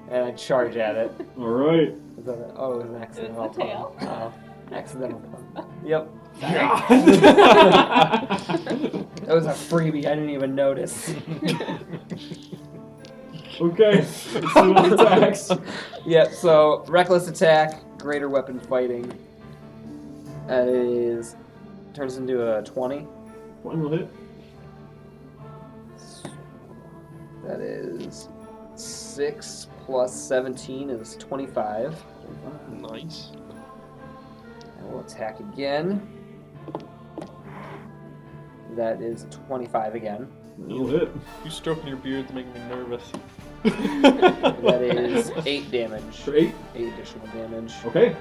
And I charge at it. Alright. Is that it? Oh, it was an accidental It was the tail. pun. Oh, accidental pun. Yep. That was a freebie. I didn't even notice. Okay, let's see what attacks. Yep, so reckless attack, greater weapon fighting. That is. Turns into a 20. One will hit. That is 6 plus 17 is 25. Nice. And we'll attack again. That is 25 again. That'll hit. You stroking your beard's making me nervous. That is 8 damage. For 8. 8 additional damage. Okay.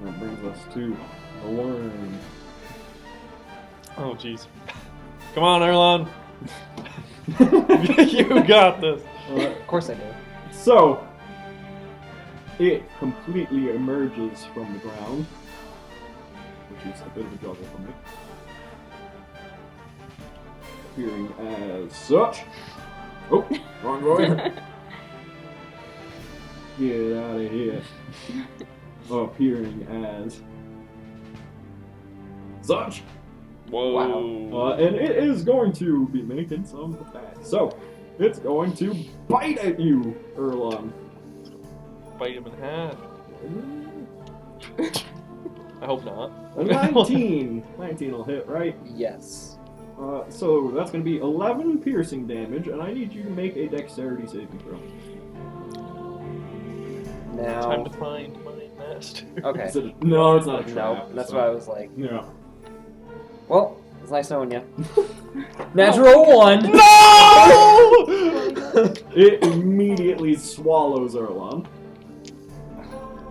That brings us to the worm. Oh, jeez. Come on, Erlon. You got this. Of course I do. So, it completely emerges from the ground, which is a bit of a juggle for me. Appearing as such. Oh, wrong going. Get out of here. Appearing as such. Whoa. And it is going to be making some attacks. So, it's going to bite at you, Erlon. Bite him in half. I hope not. A 19. 19 will hit, right? Yes. So that's going to be 11 piercing damage, and I need you to make a dexterity saving throw. Now. Time to find my master. Okay. No, it's not a trap. No, that's so- why I was like, Yeah. well, it's nice knowing you. Natural 1! It immediately swallows Erlon.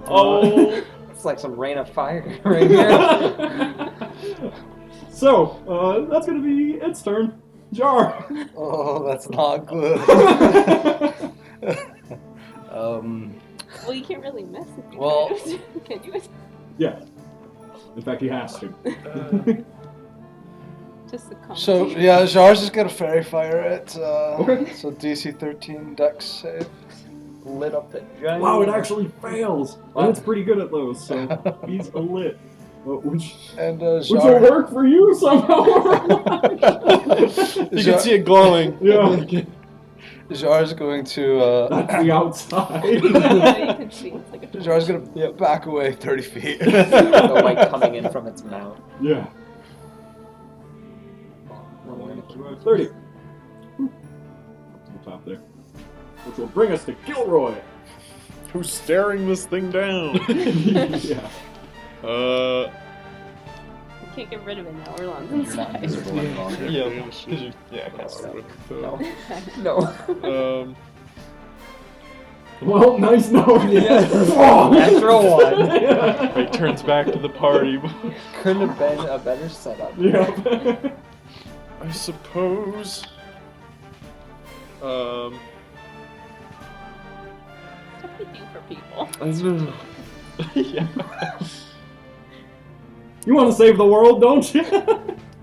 Oh. It's like some rain of fire right here. So, that's gonna be its turn. Jar. Oh, that's not good. Well, you can't really miss if you Well- try to. Can you? Yeah. In fact, he has to. Just the So competition. yeah, Jar's just gonna fairy fire it. Okay. So DC 13 Dex save. Lit up the giant. Wow, it actually fails. Wow. And it's pretty good at those, so he's a lit. Which And will Jar. work for you somehow. You can see it glowing. Yeah. Jar's going to. That's the outside. Yeah, you can see it's like a Jar's gonna back away 30 feet. The light coming in from its mouth. Yeah. No, we're gonna keep 30. On top there. Which will bring us to Gilroy. Who's staring this thing down? Yeah. You can't get rid of it now. Orlon's You're not inside. visible any longer. Yeah, because you. Yeah, I guess. No. No. Well, nice knowing you. Natural one. It turns back to the party. Couldn't have been a better setup. Yeah. I suppose. What do we do for people? I know. Yeah. You want to save the world, don't you?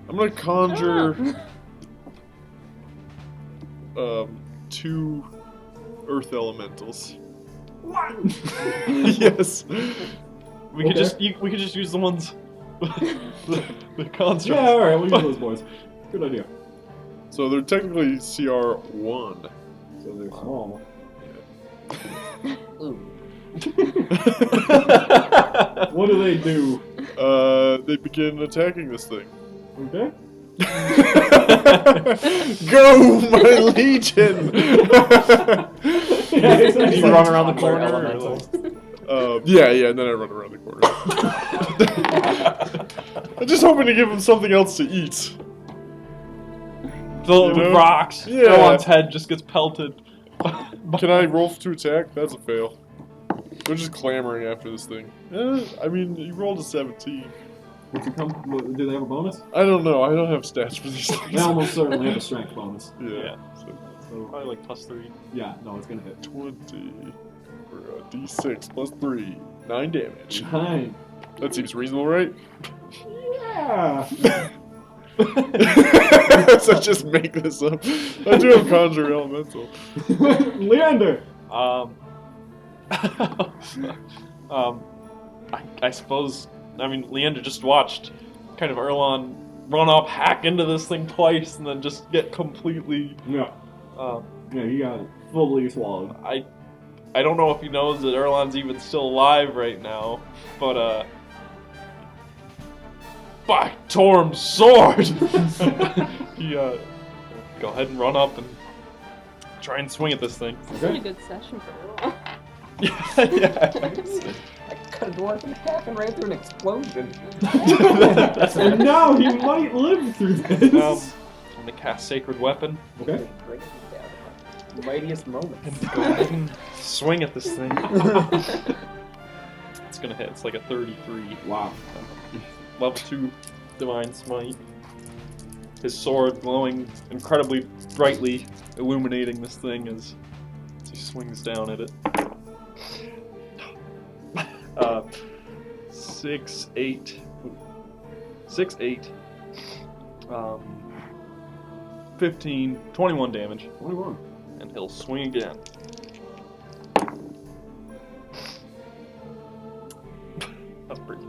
I'm gonna conjure 2 earth elementals. What? Yes. We could just use the ones. the constructs. Yeah, alright, we'll use those boys. Good idea. So they're technically CR1. So they're small. Ooh. What do they do? They begin attacking this thing. Okay. Go, my legion! Yeah, exactly. You run around the More corner. or elementals. Yeah, and then I run around the corner. I'm just hoping to give him something else to eat. The You know? rocks. Yeah. Erlon's head just gets pelted. Can I roll to attack? That's a fail. They're just clamoring after this thing. I mean, you rolled a 17. What's it come? Do they have a bonus? I don't know. I don't have stats for these They things. almost certainly have a strength bonus. Yeah. So So, Probably like +3. yeah, no, it's gonna hit. 20 for a d6 plus 3. 9 damage. 9. That seems reasonable, right? Yeah. So just make this up. I do have Conjure Elemental. Leander. I suppose. I mean, Leander just watched kind of Erlon run up, hack into this thing twice, and then just get completely. Yeah. Um, Yeah, he got it fully swallowed. I don't know if he knows that Erlon's even still alive right now, but by Torm's sword, he go ahead and run up and try and swing at this thing. It's been a good session for Orlon. yeah. I cut a dwarf in half and ran through an explosion. And now he might live through this. I'm gonna cast Sacred Weapon Okay. The mightiest moment. and go ahead and swing at this thing. It's gonna hit. It's like a 33. Wow. Level 2 Divine Smite. His sword glowing incredibly brightly, illuminating this thing as he swings down at it. 6, 8. 6, 8. 15, 21 damage. 21. And he'll swing again. That's pretty.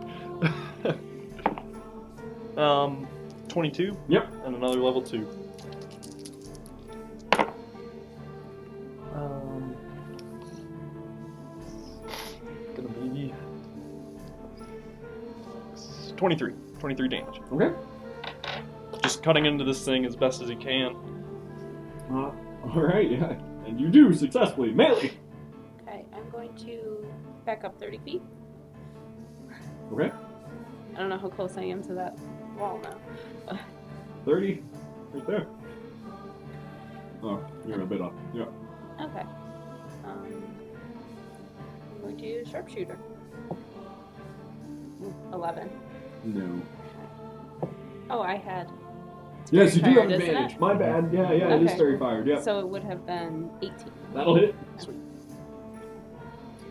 22. Yep. And another level 2. Gonna be 23. 23 damage. Okay. Just cutting into this thing as best as he can. Alright, yeah. And you do successfully. Melee. Okay, I'm going to back up 30 feet. Okay. I don't know how close I am to that wall now. 30. Right there. Oh, you're a bit off. Yeah. Okay. I'm going to use sharpshooter. 11. No. Oh, I had. It's Yes, you do fired, have isn't advantage. it? My bad. Yeah, it is Okay. fairy fired. Yep. So it would have been 18. That'll hit. Sweet.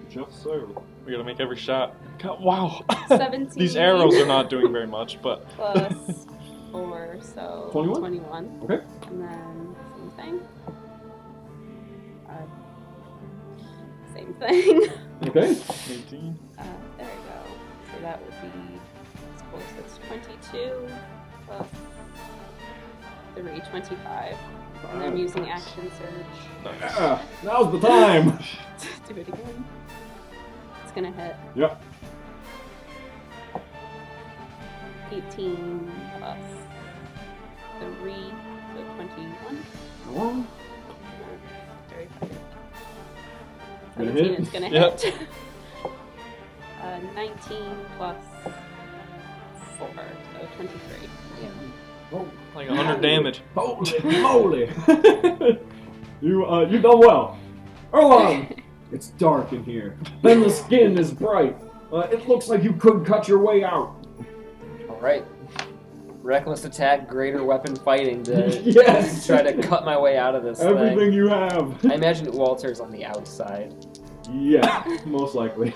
Just so. We gotta make every shot. God, wow. 17. These arrows are not doing very much, but. Plus 4, so 21? 21. Okay. And then same thing. Same thing. Okay. 18. There we go. So that would be, I suppose that's 22 plus 3, 25. And I'm using action surge. Yeah, now's the time. Do it again. It's gonna hit. Yep. 18 plus 3, so 21. Go on. Very fire. Gonna 17 hit? is gonna Yep. hit. 19 plus 4, so 23. Oh, Like 100 damage. holy moly! You done well. Erlon, it's dark in here. Then the skin is bright. It looks like you could cut your way out. Alright. Reckless attack, greater weapon fighting to Yes. try to cut my way out of this Everything thing. you have. I imagine Walter's on the outside. Yeah, most likely.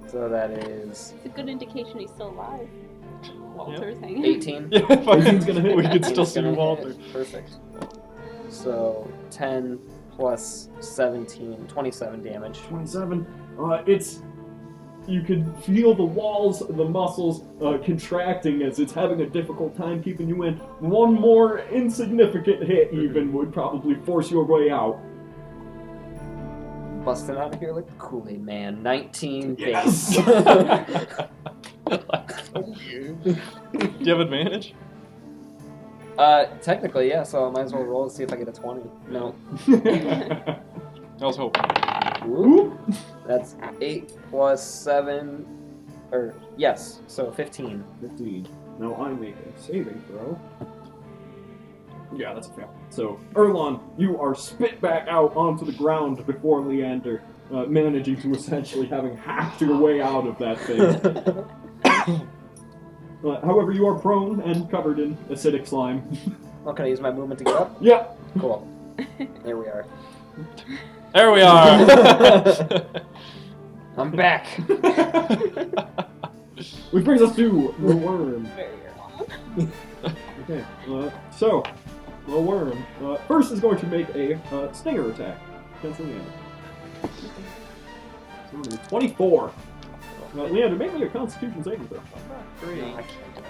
So that is It's a good indication he's still alive. Walter's hanging. 18. Yeah, if I 18's gonna hit. we could 18 still is see gonna Walter. hit. Perfect. So 10 plus 17, 27 damage. 27. You can feel the walls, the muscles contracting as it's having a difficult time keeping you in. One more insignificant hit even would probably force your way out. Busting out of here like the Kool-Aid man. 19 Yes! base. Do you have advantage? Technically, yeah, so I might as well roll to see if I get a 20. No. I was hoping. Whoop. That's 8 plus 7, or, yes, so 15. 15. Now I make a saving throw. Yeah, that's a fail. So, Erlon, you are spit back out onto the ground before Leander, managing to essentially having hacked your way out of that thing. However, you are prone and covered in acidic slime. Well, can I use my movement to get up? Yeah. Cool. There we are. There we are! I'm back. Which brings us to the worm. Very long. Okay, so, the worm first is going to make a stinger attack against Leander. So, 24. Leander, make me a Constitution saving throw. No, I can't do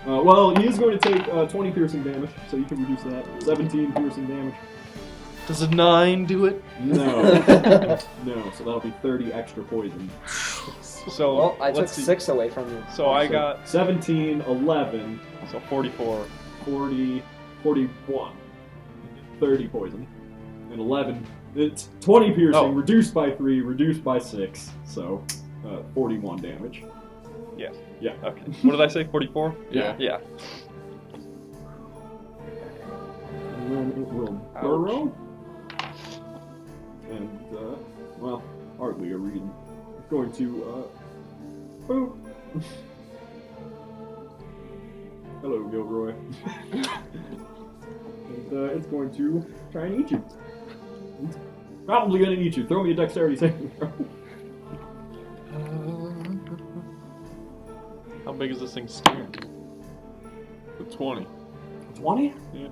that. Well, he is going to take 20 piercing damage, so you can reduce that. 17 piercing damage. Does a 9 do it? No. No, so that'll be 30 extra poison. So, Well, I took let's see. 6 away from you. So I got 17, 11, so 44. 40, 41. 30 poison. And 11. It's 20 piercing, Oh. reduced by 3, reduced by 6. So, 41 damage. Yeah. Yeah. Okay. What did I say? 44? Yeah. Yeah. And then it will burrow. And, well, hardly a reason. It's going to, boop. Hello, Gilroy. And, it's going to try and eat you. It's probably going to eat you. Throw me a dexterity saving throw. How big is this thing scared? The 20. 20? Yeah.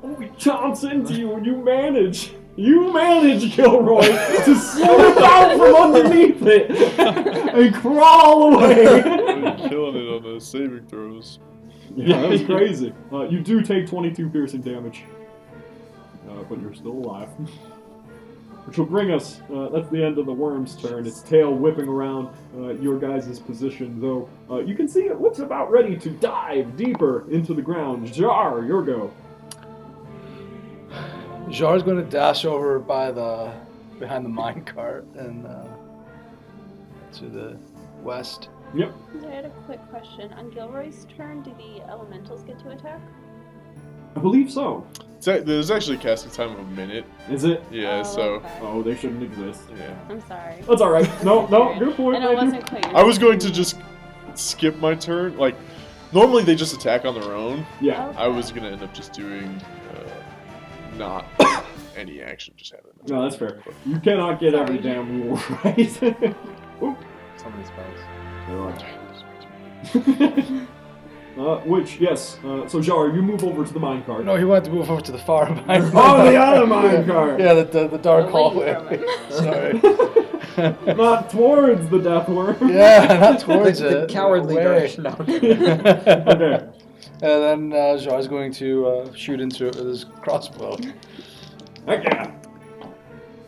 Oh, he chomps into you and you manage. You manage, Gilroy, to slip out from underneath it and crawl away. I'm killing it on the saving throws. Yeah, that was crazy. You do take 22 piercing damage, but you're still alive. Which will bring us, that's the end of the worm's turn, its tail whipping around your guys' position, though you can see it looks about ready to dive deeper into the ground. Jar, your go. Jar's going to dash over behind the minecart and to the west. Yep. I had a quick question. On Gilroy's turn, do the elementals get to attack? I believe so. There's actually a casting time of a minute. Is it? Yeah, Oh, so okay. Oh, they shouldn't exist. yeah. I'm sorry. That's all right. No, good point. I know it Matthew. wasn't clear. I was going to just skip my turn. Like, normally they just attack on their own. Yeah. I was gonna end up just doing not any action, just having them. No, that's fair. You cannot get every damn rule right. Oop. So many spells. Which, yes. So, Jar, you move over to the minecart. No, he wanted to move over to the far minecart. Oh, the other minecart! Yeah, the dark Away hallway. from it. Sorry. Not towards the death worm. Yeah, not towards The it. cowardly Away. direction. No. Okay. And then Jar's going to shoot into it with his crossbow. Heck yeah.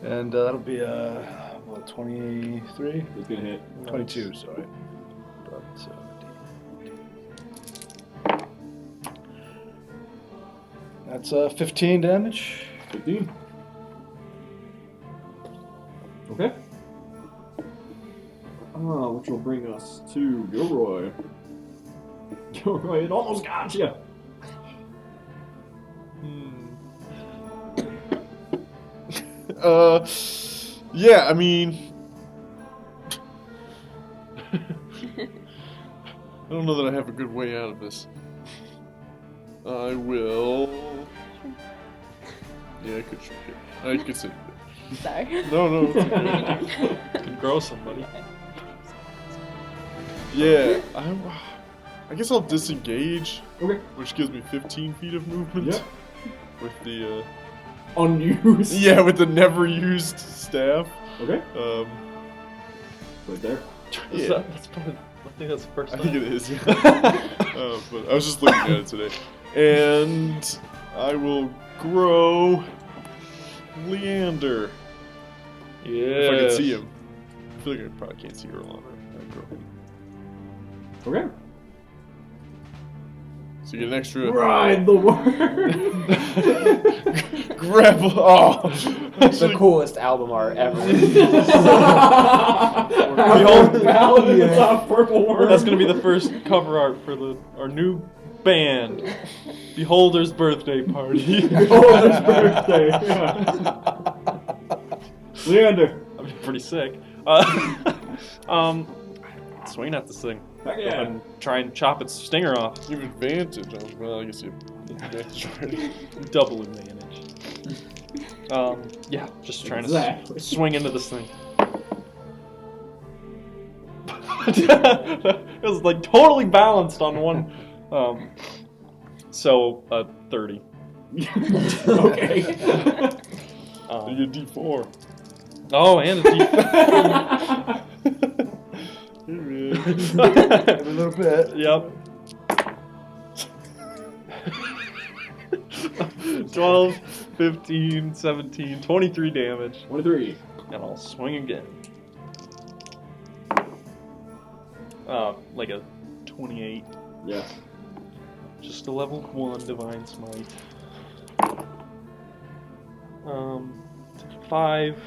And that'll be, 23? It's gonna hit. 22, sorry. But, that's 15 damage. 15. Okay. Which will bring us to Gilroy. Gilroy, it almost got you. Yeah, I mean, I don't know that I have a good way out of this. I will. Yeah, I could shrink it. I could save it. Sorry. No, it's okay. You can grow somebody. Yeah, I guess I'll disengage, Okay. which gives me 15 feet of movement. Yep. With the Unused. yeah, with the never used staff. Okay. Right there. Yeah. That's probably, I think that's the first I time. think it is. Yeah. But I was just looking at it today, and I will grow Leander. Yeah. If I can see him. I feel like I probably can't see her a lot. Okay. So you get an extra Ride the worm. grapple. Oh, The coolest album art ever. Behold, Valley and top purple worm. That's gonna be the first cover art for our new band, Beholder's birthday party. Beholder's birthday. Yeah. Leander. I mean, pretty sick. Swing at this thing. Heck Go yeah. ahead and try and chop its stinger off. you have advantage. Well, I guess you have advantage already. Double advantage. Yeah, just trying Exactly. to swing into this thing. It was like totally balanced on one. So 30. Okay. You get D4. Oh, and a D. Hey, man. A little bit. Yep. 12, 15, 17, 23 damage. 23. And I'll swing again. Like a 28. Yeah. Just a level 1 Divine Smite. 5,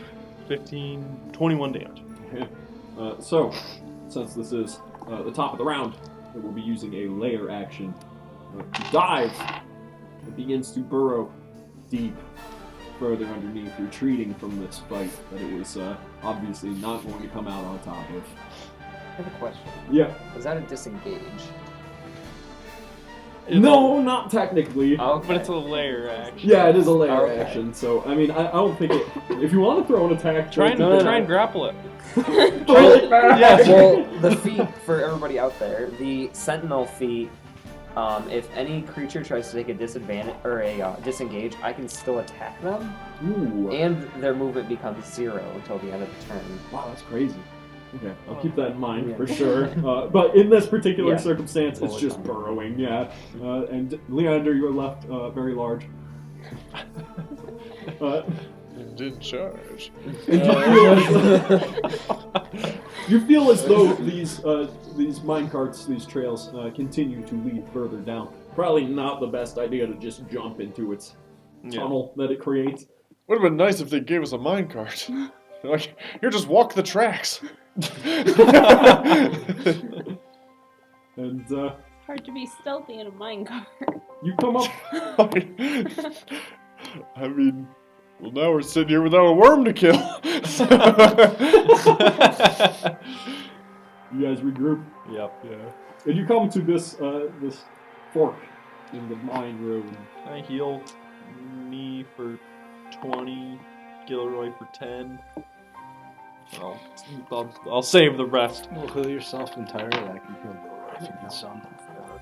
15, 21 damage. Okay. So, since this is the top of the round, it will be using a layer action. Dives. It begins to burrow deep further underneath, retreating from this fight that it was obviously not going to come out on top of. I have a question. Yeah. Was that a disengage? No, not technically. Okay. But it's a layer action. Yeah, it is a layer Okay. action. So, I mean, I don't think it. If you want to throw an attack, Try and, throw it try and at- grapple it. Throw it back. Yeah. Well, the feat for everybody out there, the Sentinel feat. If any creature tries to take a disadvantage or a disengage, I can still attack them, Ooh. and their movement becomes 0 until the end of the turn. Wow, that's crazy. Okay, I'll keep that in mind Yeah. for sure. But in this particular Yeah. circumstance, it's Totally just fine. burrowing, yeah. And Leander, you're left very large. And in charge. You feel as though these minecarts, these trails, continue to lead further down. Probably not the best idea to just jump into its tunnel that it creates. Would have been nice if they gave us a minecart. Like, here, just walk the tracks. And hard to be stealthy in a minecart. You come up. I mean, well, now we're sitting here without a worm to kill. You guys regroup. Yep. Yeah. And you come to this this fork in the mine room. I heal me for 20, Gilroy for 10. I'll save the rest. Well, heal yourself entirely. I can heal Gilroy if you need some.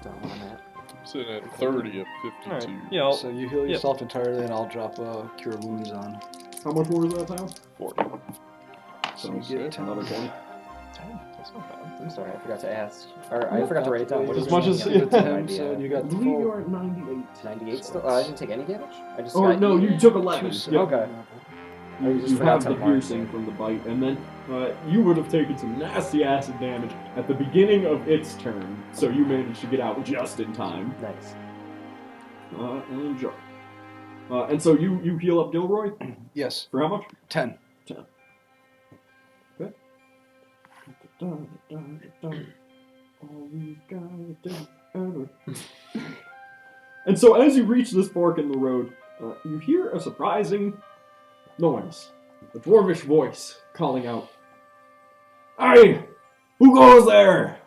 I'm sitting at 30 of 52. Alright, yeah, So you heal yourself entirely, and I'll drop Cure Wounds on. How much more is that now? 40. So you get 10. another 20. 10? That's not bad. I'm sorry, I forgot to ask. Or I forgot to write it down. What As is much your as name? you get to I have him, no idea. so you I got the believe full. you're at 98. 98 still? I didn't take any damage? I just Oh, got no, you took 11. So- Yeah. Okay. I just You forgot have to the mark piercing it. from the bite, and then you would have taken some nasty acid damage at the beginning of its turn, so you managed to get out just in time. Nice. And Jar. And so you heal up Gilroy Yes, for how much? 10. Okay. All we gotta do ever. And so as you reach this fork in the road, you hear a surprising noise. A dwarvish voice calling out, "Hey! Who goes there?"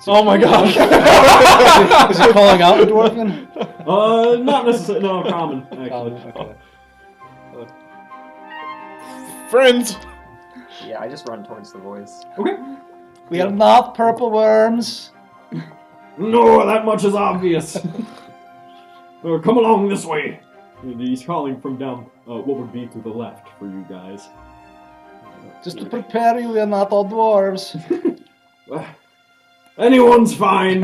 Oh my gosh! Is he calling out the Dwarfman? Not necessarily. No, common, actually. Okay. Friends! Yeah, I just run towards the voice. Okay. We are not purple worms. No, that much is obvious. Come along this way. And he's calling from down what would be to the left for you guys. Just to prepare you, we are not all dwarves. Anyone's fine.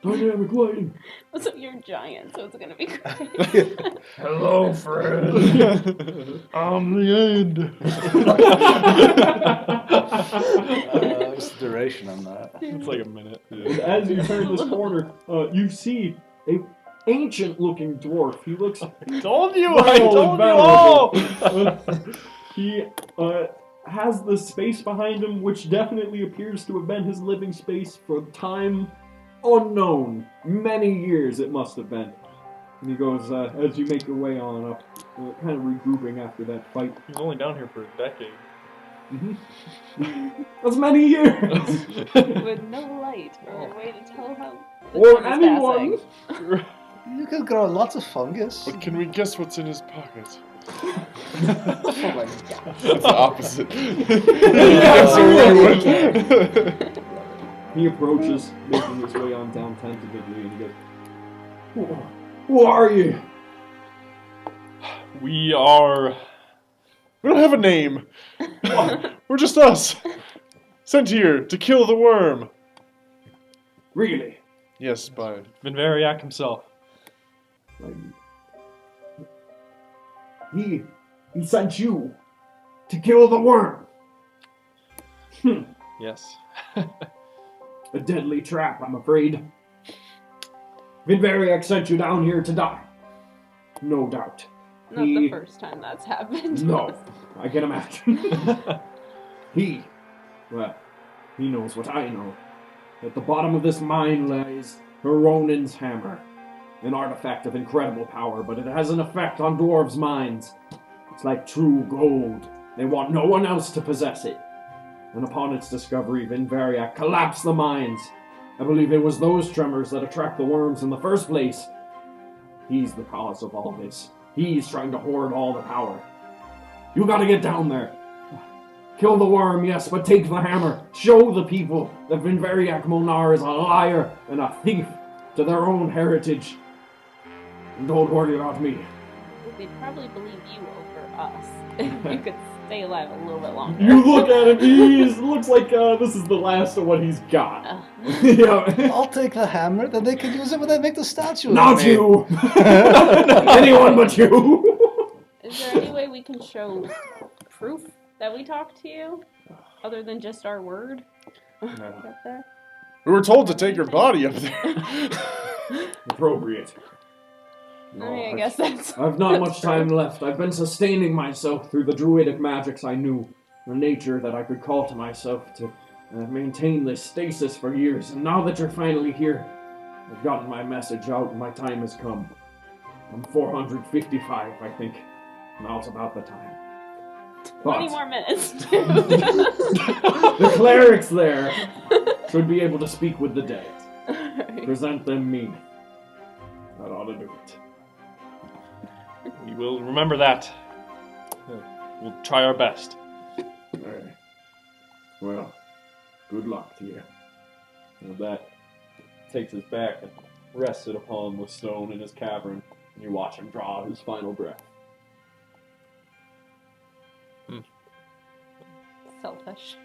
Dynamic lighting. So you're giant, so it's gonna be great. Hello, friend. I'm the end. What's the duration on that? It's like a minute. And as you turn this corner, you see a ancient-looking dwarf. He looks Told you! Well, I told you venerable. all! He has the space behind him, which definitely appears to have been his living space for time unknown. Many years it must have been. And he goes, as you make your way on up, kind of regrouping after that fight. He's only down here for a decade. That's many years! With no light or a way to tell how the Or time is anyone! passing. You could grow lots of fungus. But can we guess what's in his pocket? Oh my god. That's the opposite. He approaches, making his way on down tentatively, and he goes, Who are you? We are... We don't have a name. We're just us. Sent here to kill the worm. Really? Yes, by... Vinveriac himself. Like, he sent you to kill the worm. Yes. A deadly trap, I'm afraid. Vinveriac sent you down here to die. No doubt. Not the first time that's happened. No, I can imagine. He knows what I know. At the bottom of this mine lies Ronin's hammer. An artifact of incredible power, but it has an effect on dwarves' minds. It's like true gold. They want no one else to possess it. And upon its discovery, Vinveriac collapsed the mines. I believe it was those tremors that attract the worms in the first place. He's the cause of all this. He's trying to hoard all the power. You gotta get down there. Kill the worm, yes, but take the hammer. Show the people that Vinveriac Molnar is a liar and a thief to their own heritage. And don't worry about me. They'd probably believe you over us if you could stay alive a little bit longer. You look at him, he looks like this is the last of what he's got. Yeah. I'll take the hammer, then they can use it when they make the statue. Not you! Anyone but you! Is there any way we can show proof that we talked to you? Other than just our word? Get there? We were told to take your body up there. Appropriate. I mean, I guess that's... I've not much time left. I've been sustaining myself through the druidic magics I knew. the nature that I could call to myself to maintain this stasis for years. And now that you're finally here, I've gotten my message out and my time has come. I'm 455, I think. Now's about the time. 20 more minutes. The clerics there should be able to speak with the dead. Alright. Present them me. That ought to do it. We will remember that. We'll try our best. Alright. Well, good luck to you. And that takes us back and rests it upon the stone in his cavern. And you watch him draw his final breath. Selfish.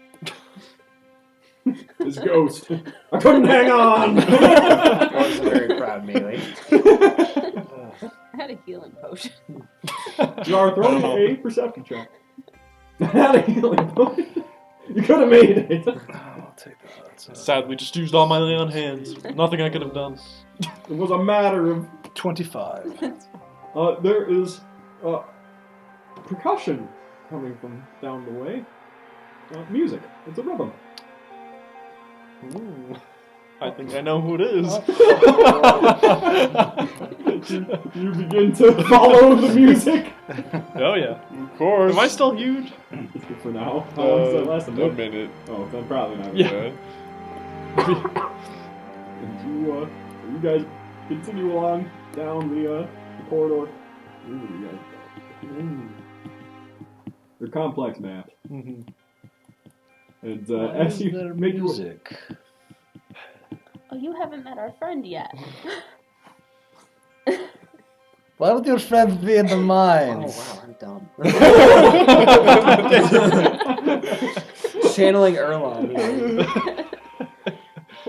His ghost. I couldn't hang on! I was very proud, Melee. I had a healing potion. You are throwing a perception check. I had a healing potion. You could have made it. I'll take that. Sadly, just used all my lay on hands. Nothing I could have done. It was a matter of 25. there is percussion coming from down the way. Music. It's a rhythm. Ooh. I think I know who it is. You begin to follow the music. Oh yeah. Of course. Am I still huge? It's good for now. How long does that last? A minute. Oh, then probably not. Yeah. And you guys continue along down the corridor. They're complex map. Mm-hmm. And Why as is you there make your music? Oh, you haven't met our friend yet. Why would your friend be in the Oh mines? wow, I'm dumb. Channeling Erlon.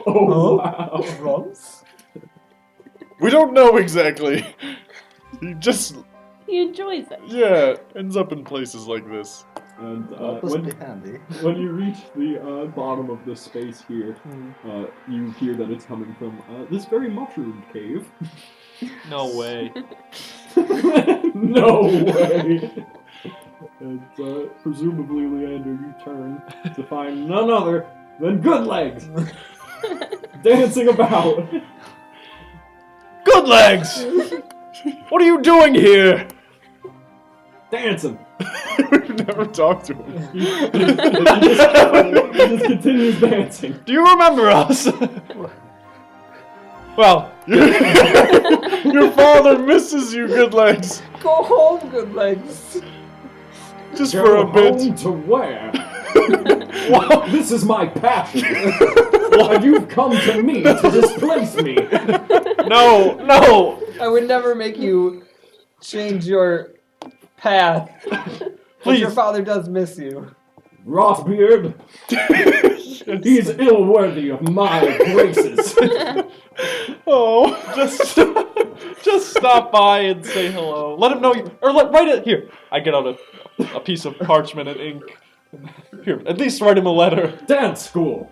Oh, wow. Drums? We don't know exactly. He just, He enjoys it. yeah, ends up in places like this. And That must be handy. when you reach the bottom of this space here, you hear that it's coming from this very mushroomed cave. No way. No way! And presumably, Leander, you turn to find none other than Good Legs dancing about. Good legs! What are you doing here? Dancing. We've never talked to him. He just continues dancing. Do you remember us? Well, Your father misses you, Good Legs. Go home, Good Legs. Just Go for a bit. home to where? Well, this is my passion. And you've come to me to displace me. no. I would never make you change your path. But your Please. father does miss you. Rotbeard, he's ill worthy of my graces. Oh, just stop by and say hello. Let him know you, or write it here. I get out a piece of parchment and ink. Here, at least write him a letter. Dance school,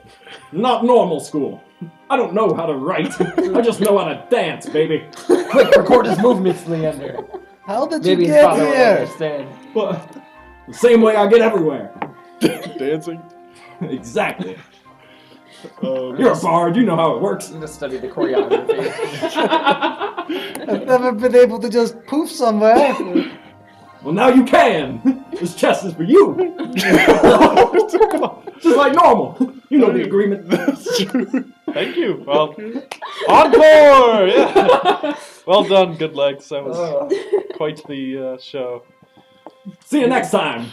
not normal school. I don't know how to write. I just know how to dance, baby. Quick, record his movements, Leander. How did Maybe you his get father will here? understand. But the same way I get everywhere. Dancing. Exactly. You're a bard. You know how it works. I'm gonna study the choreography. I've never been able to just poof somewhere. Well, now you can. This chest is for you. Just like normal. You know the agreement. Thank you. Well, encore! Yeah. Well done, Good Legs. That was quite the show. See you next time.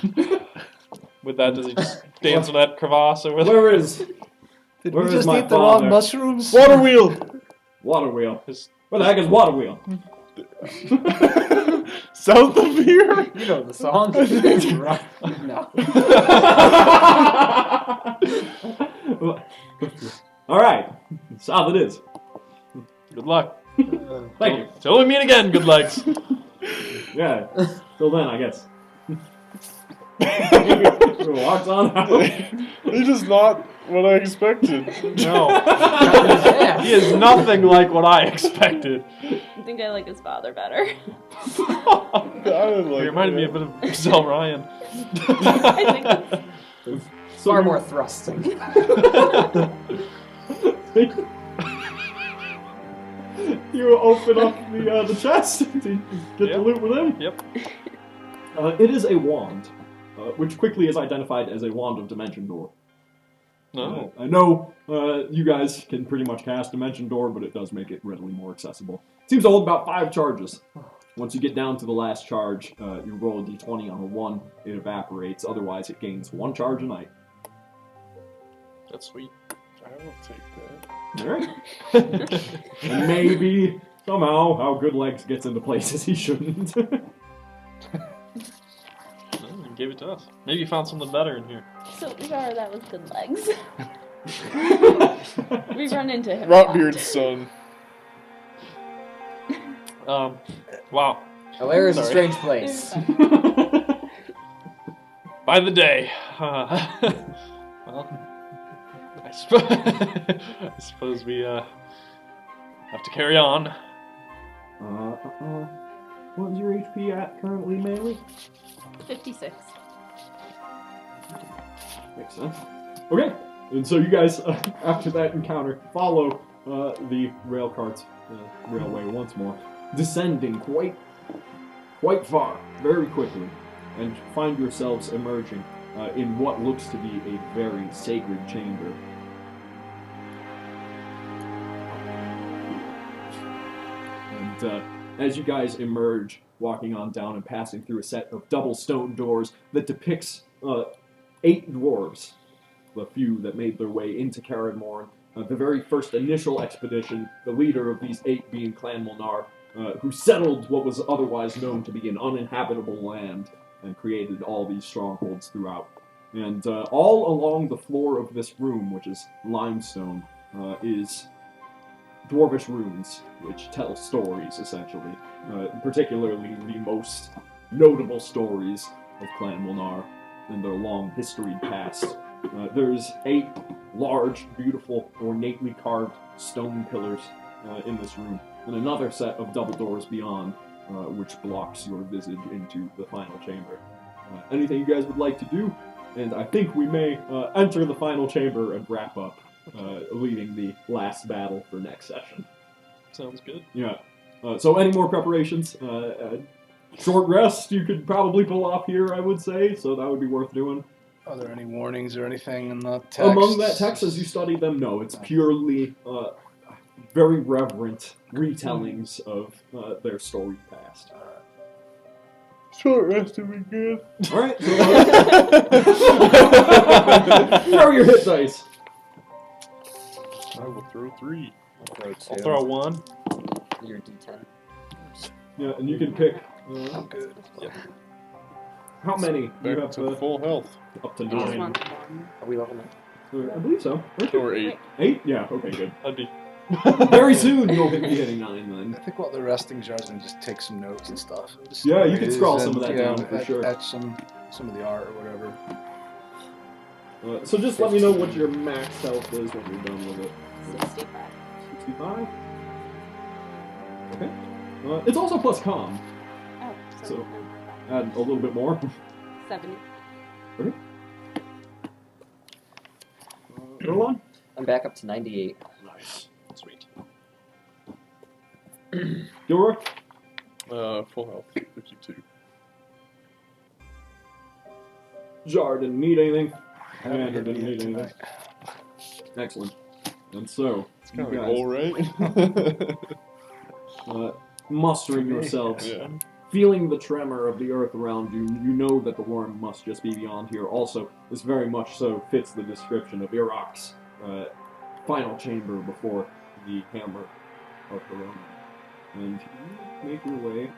With that, does he just dance on that crevasse over there? Where is Did Where we is just my eat the wrong father? mushrooms? Water wheel. Water Wheel? His- Where the heck is Water Wheel? South of here. You know the song. No. All right, south it is. Good luck. Thank you. Till we meet again, Good Legs. Yeah. Till then, I guess. Walks on out. He's just not what I expected. No. Yeah. He is nothing like what I expected. I think I like his father better. I didn't He like reminded me a bit of Zell Ryan. I think So Far you- more thrusting. You open up the chest to get the loot with him. Yep. It is a wand, which quickly is identified as a wand of Dimension Door. No. I know you guys can pretty much cast Dimension Door, but it does make it readily more accessible. It seems to hold about 5 charges. Once you get down to the last charge, you roll a d20 on a 1, it evaporates. Otherwise, it gains 1 charge a night. That's sweet. I will take that. Alright. And maybe, somehow, how Good Legs gets into places he shouldn't. No, you gave it to us. Maybe you found something better in here. So, Zara, that was Good Legs. We run into him. a lot. Rotbeard's son. Wow. Alaire is a Sorry. strange place. By the day. Well, I suppose we have to carry on. What's your HP at currently, Manly? 56. Makes sense. Okay, and so you guys, after that encounter, follow the rail cart's railway once more, descending quite far, very quickly, and find yourselves emerging in what looks to be a very sacred chamber. And as you guys emerge, walking on down and passing through a set of double stone doors that depicts 8 dwarves, the few that made their way into Karadmorn. The very first initial expedition, the leader of these 8 being Clan Molnar, who settled what was otherwise known to be an uninhabitable land and created all these strongholds throughout. And all along the floor of this room, which is limestone, is dwarvish runes, which tell stories, essentially. Particularly the most notable stories of Clan Molnar and their long history past. There's 8 large, beautiful, ornately carved stone pillars in this room, and another set of double doors beyond, which blocks your visage into the final chamber. Anything you guys would like to do? And I think we may enter the final chamber and wrap up, leading the last battle for next session. Sounds good. Yeah. So any more preparations? Short rest you could probably pull off here, I would say, so that would be worth doing. Are there any warnings or anything in the text? Among that text, as you study them, no. It's purely very reverent retellings of their storied past. Short rest would be good. Alright, so throw your hit dice. I will throw 3. I'll throw 1. Your D10. Yeah, and you can pick I'm good. how many. You Back have to full health. up to You just 9. want one. Are we level 9? I believe so. Or 8. 8? Yeah, okay, good. That'd be. Very soon you'll be hitting 9 then. I think while they're resting, Jar's gonna just take some notes and stuff. Yeah, you can scrawl some of And, that down for sure. Etch some of the art or whatever. So just let me know what your max health is when you're done with it. 65. 65? Okay. It's also plus com. Oh, So- so Add a little bit more. 70. Roll on. I'm back up to 98. Nice. Sweet. Gilroy? Full health. 52. Jar didn't need anything. Haven't Commander hit didn't me need yet anything. tonight. Excellent. And so, It's you kind of guys, all right. mustering yourselves, Yeah. feeling the tremor of the earth around you, you know that the worm must just be beyond here. Also, this very much so fits the description of Iraq's final chamber before the hammer of Corona. And you make your way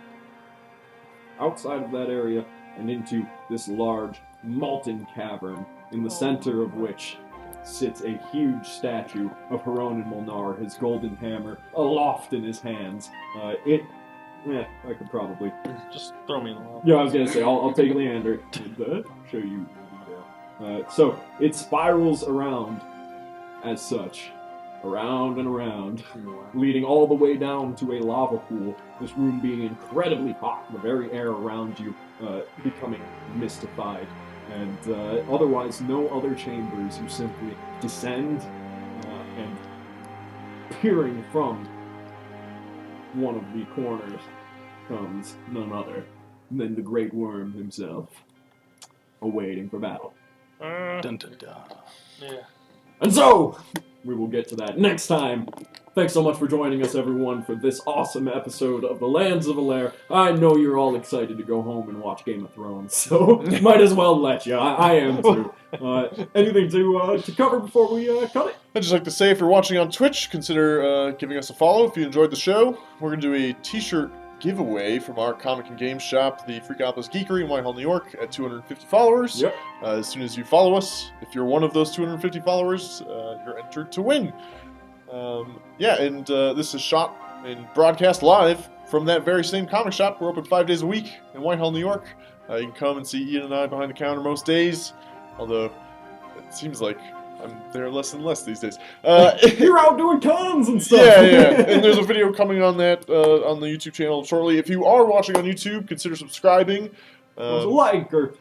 outside of that area and into this large, molten cavern, in the center of which sits a huge statue of Haron and Molnar, his golden hammer aloft in his hands. I could probably... Just throw me in the wall. Yeah, I was gonna say, I'll take Leander and show you the detail. So, it spirals around as such. Around and around, leading all the way down to a lava pool, this room being incredibly hot, the very air around you becoming mystified. and otherwise no other chambers. You simply descend, and peering from one of the corners comes none other than the Great Worm himself, awaiting for battle. Dun, dun, dun. Yeah. And so, we will get to that next time. Thanks so much for joining us, everyone, for this awesome episode of The Lands of Alaire. I know you're all excited to go home and watch Game of Thrones, so might as well let you. I am too. Anything to cover before we cut it? I'd just like to say, if you're watching on Twitch, consider giving us a follow if you enjoyed the show. We're going to do a t-shirt giveaway from our comic and game shop, the Freakopolis Geekery in Whitehall, New York, at 250 followers. Yep. As soon as you follow us, if you're one of those 250 followers, you're entered to win. This is shot and broadcast live from that very same comic shop. We're open 5 days a week in Whitehall, New York. You can come and see Ian and I behind the counter most days, although it seems like I'm there less and less these days. You're out doing cons and stuff. Yeah. And there's a video coming on that on the YouTube channel shortly. If you are watching on YouTube, consider subscribing. Like or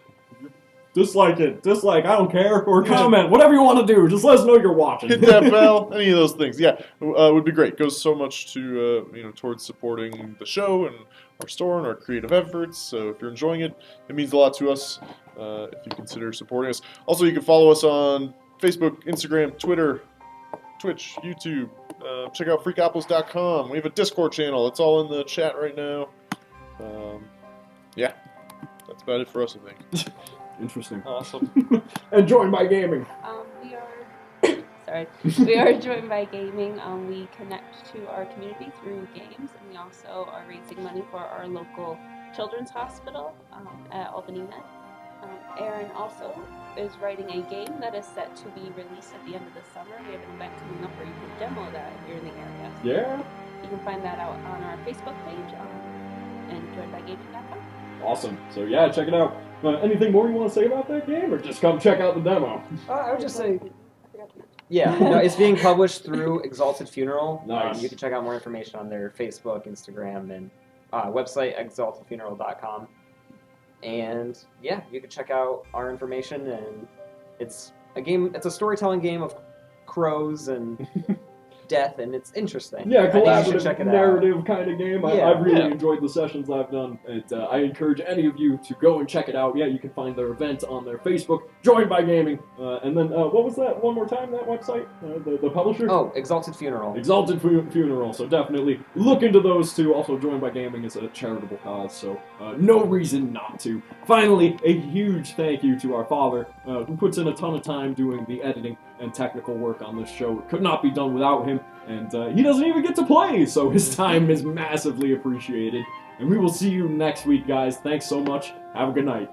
dislike it. Dislike, I don't care. Or comment. Whatever you want to do. Just let us know you're watching. Hit that bell. Any of those things. Yeah. Would be great. Goes so much to towards supporting the show and our store and our creative efforts. So if you're enjoying it, it means a lot to us if you consider supporting us. Also, you can follow us on Facebook, Instagram, Twitter, Twitch, YouTube. Check out freakopolis.com. We have a Discord channel. It's all in the chat right now. That's about it for us, I think. Interesting. Awesome. And joined by gaming. We are joined by gaming. We connect to our community through games, and we also are raising money for our local children's hospital at Albany Med. Aaron also is writing a game that is set to be released at the end of the summer. We have an event coming up where you can demo that if you're in the area. So Yeah. you can find that out on our Facebook page and joinedbygaming.com. Awesome. So yeah, check it out. Anything more you want to say about that game, or just come check out the demo? I would just say, it's being published through Exalted Funeral. Nice. You can check out more information on their Facebook, Instagram, and website, exaltedfuneral.com. And yeah, you can check out our information. And it's a game. It's a storytelling game of crows and death, and it's interesting. Yeah, I think you should collaborative check it narrative kind of game. Yeah. I've really enjoyed the sessions I've done, and I encourage any of you to go and check it out. Yeah, you can find their event on their Facebook, Joined by Gaming. And then, what was that one more time, that website? The publisher? Oh, Exalted Funeral. Exalted Funeral, so definitely look into those two. Also, Joined by Gaming is a charitable cause, so no reason not to. Finally, a huge thank you to our father, who puts in a ton of time doing the editing and technical work on this show. It could not be done without him, and he doesn't even get to play, so his time is massively appreciated. And we will see you next week, guys. Thanks so much. Have a good night.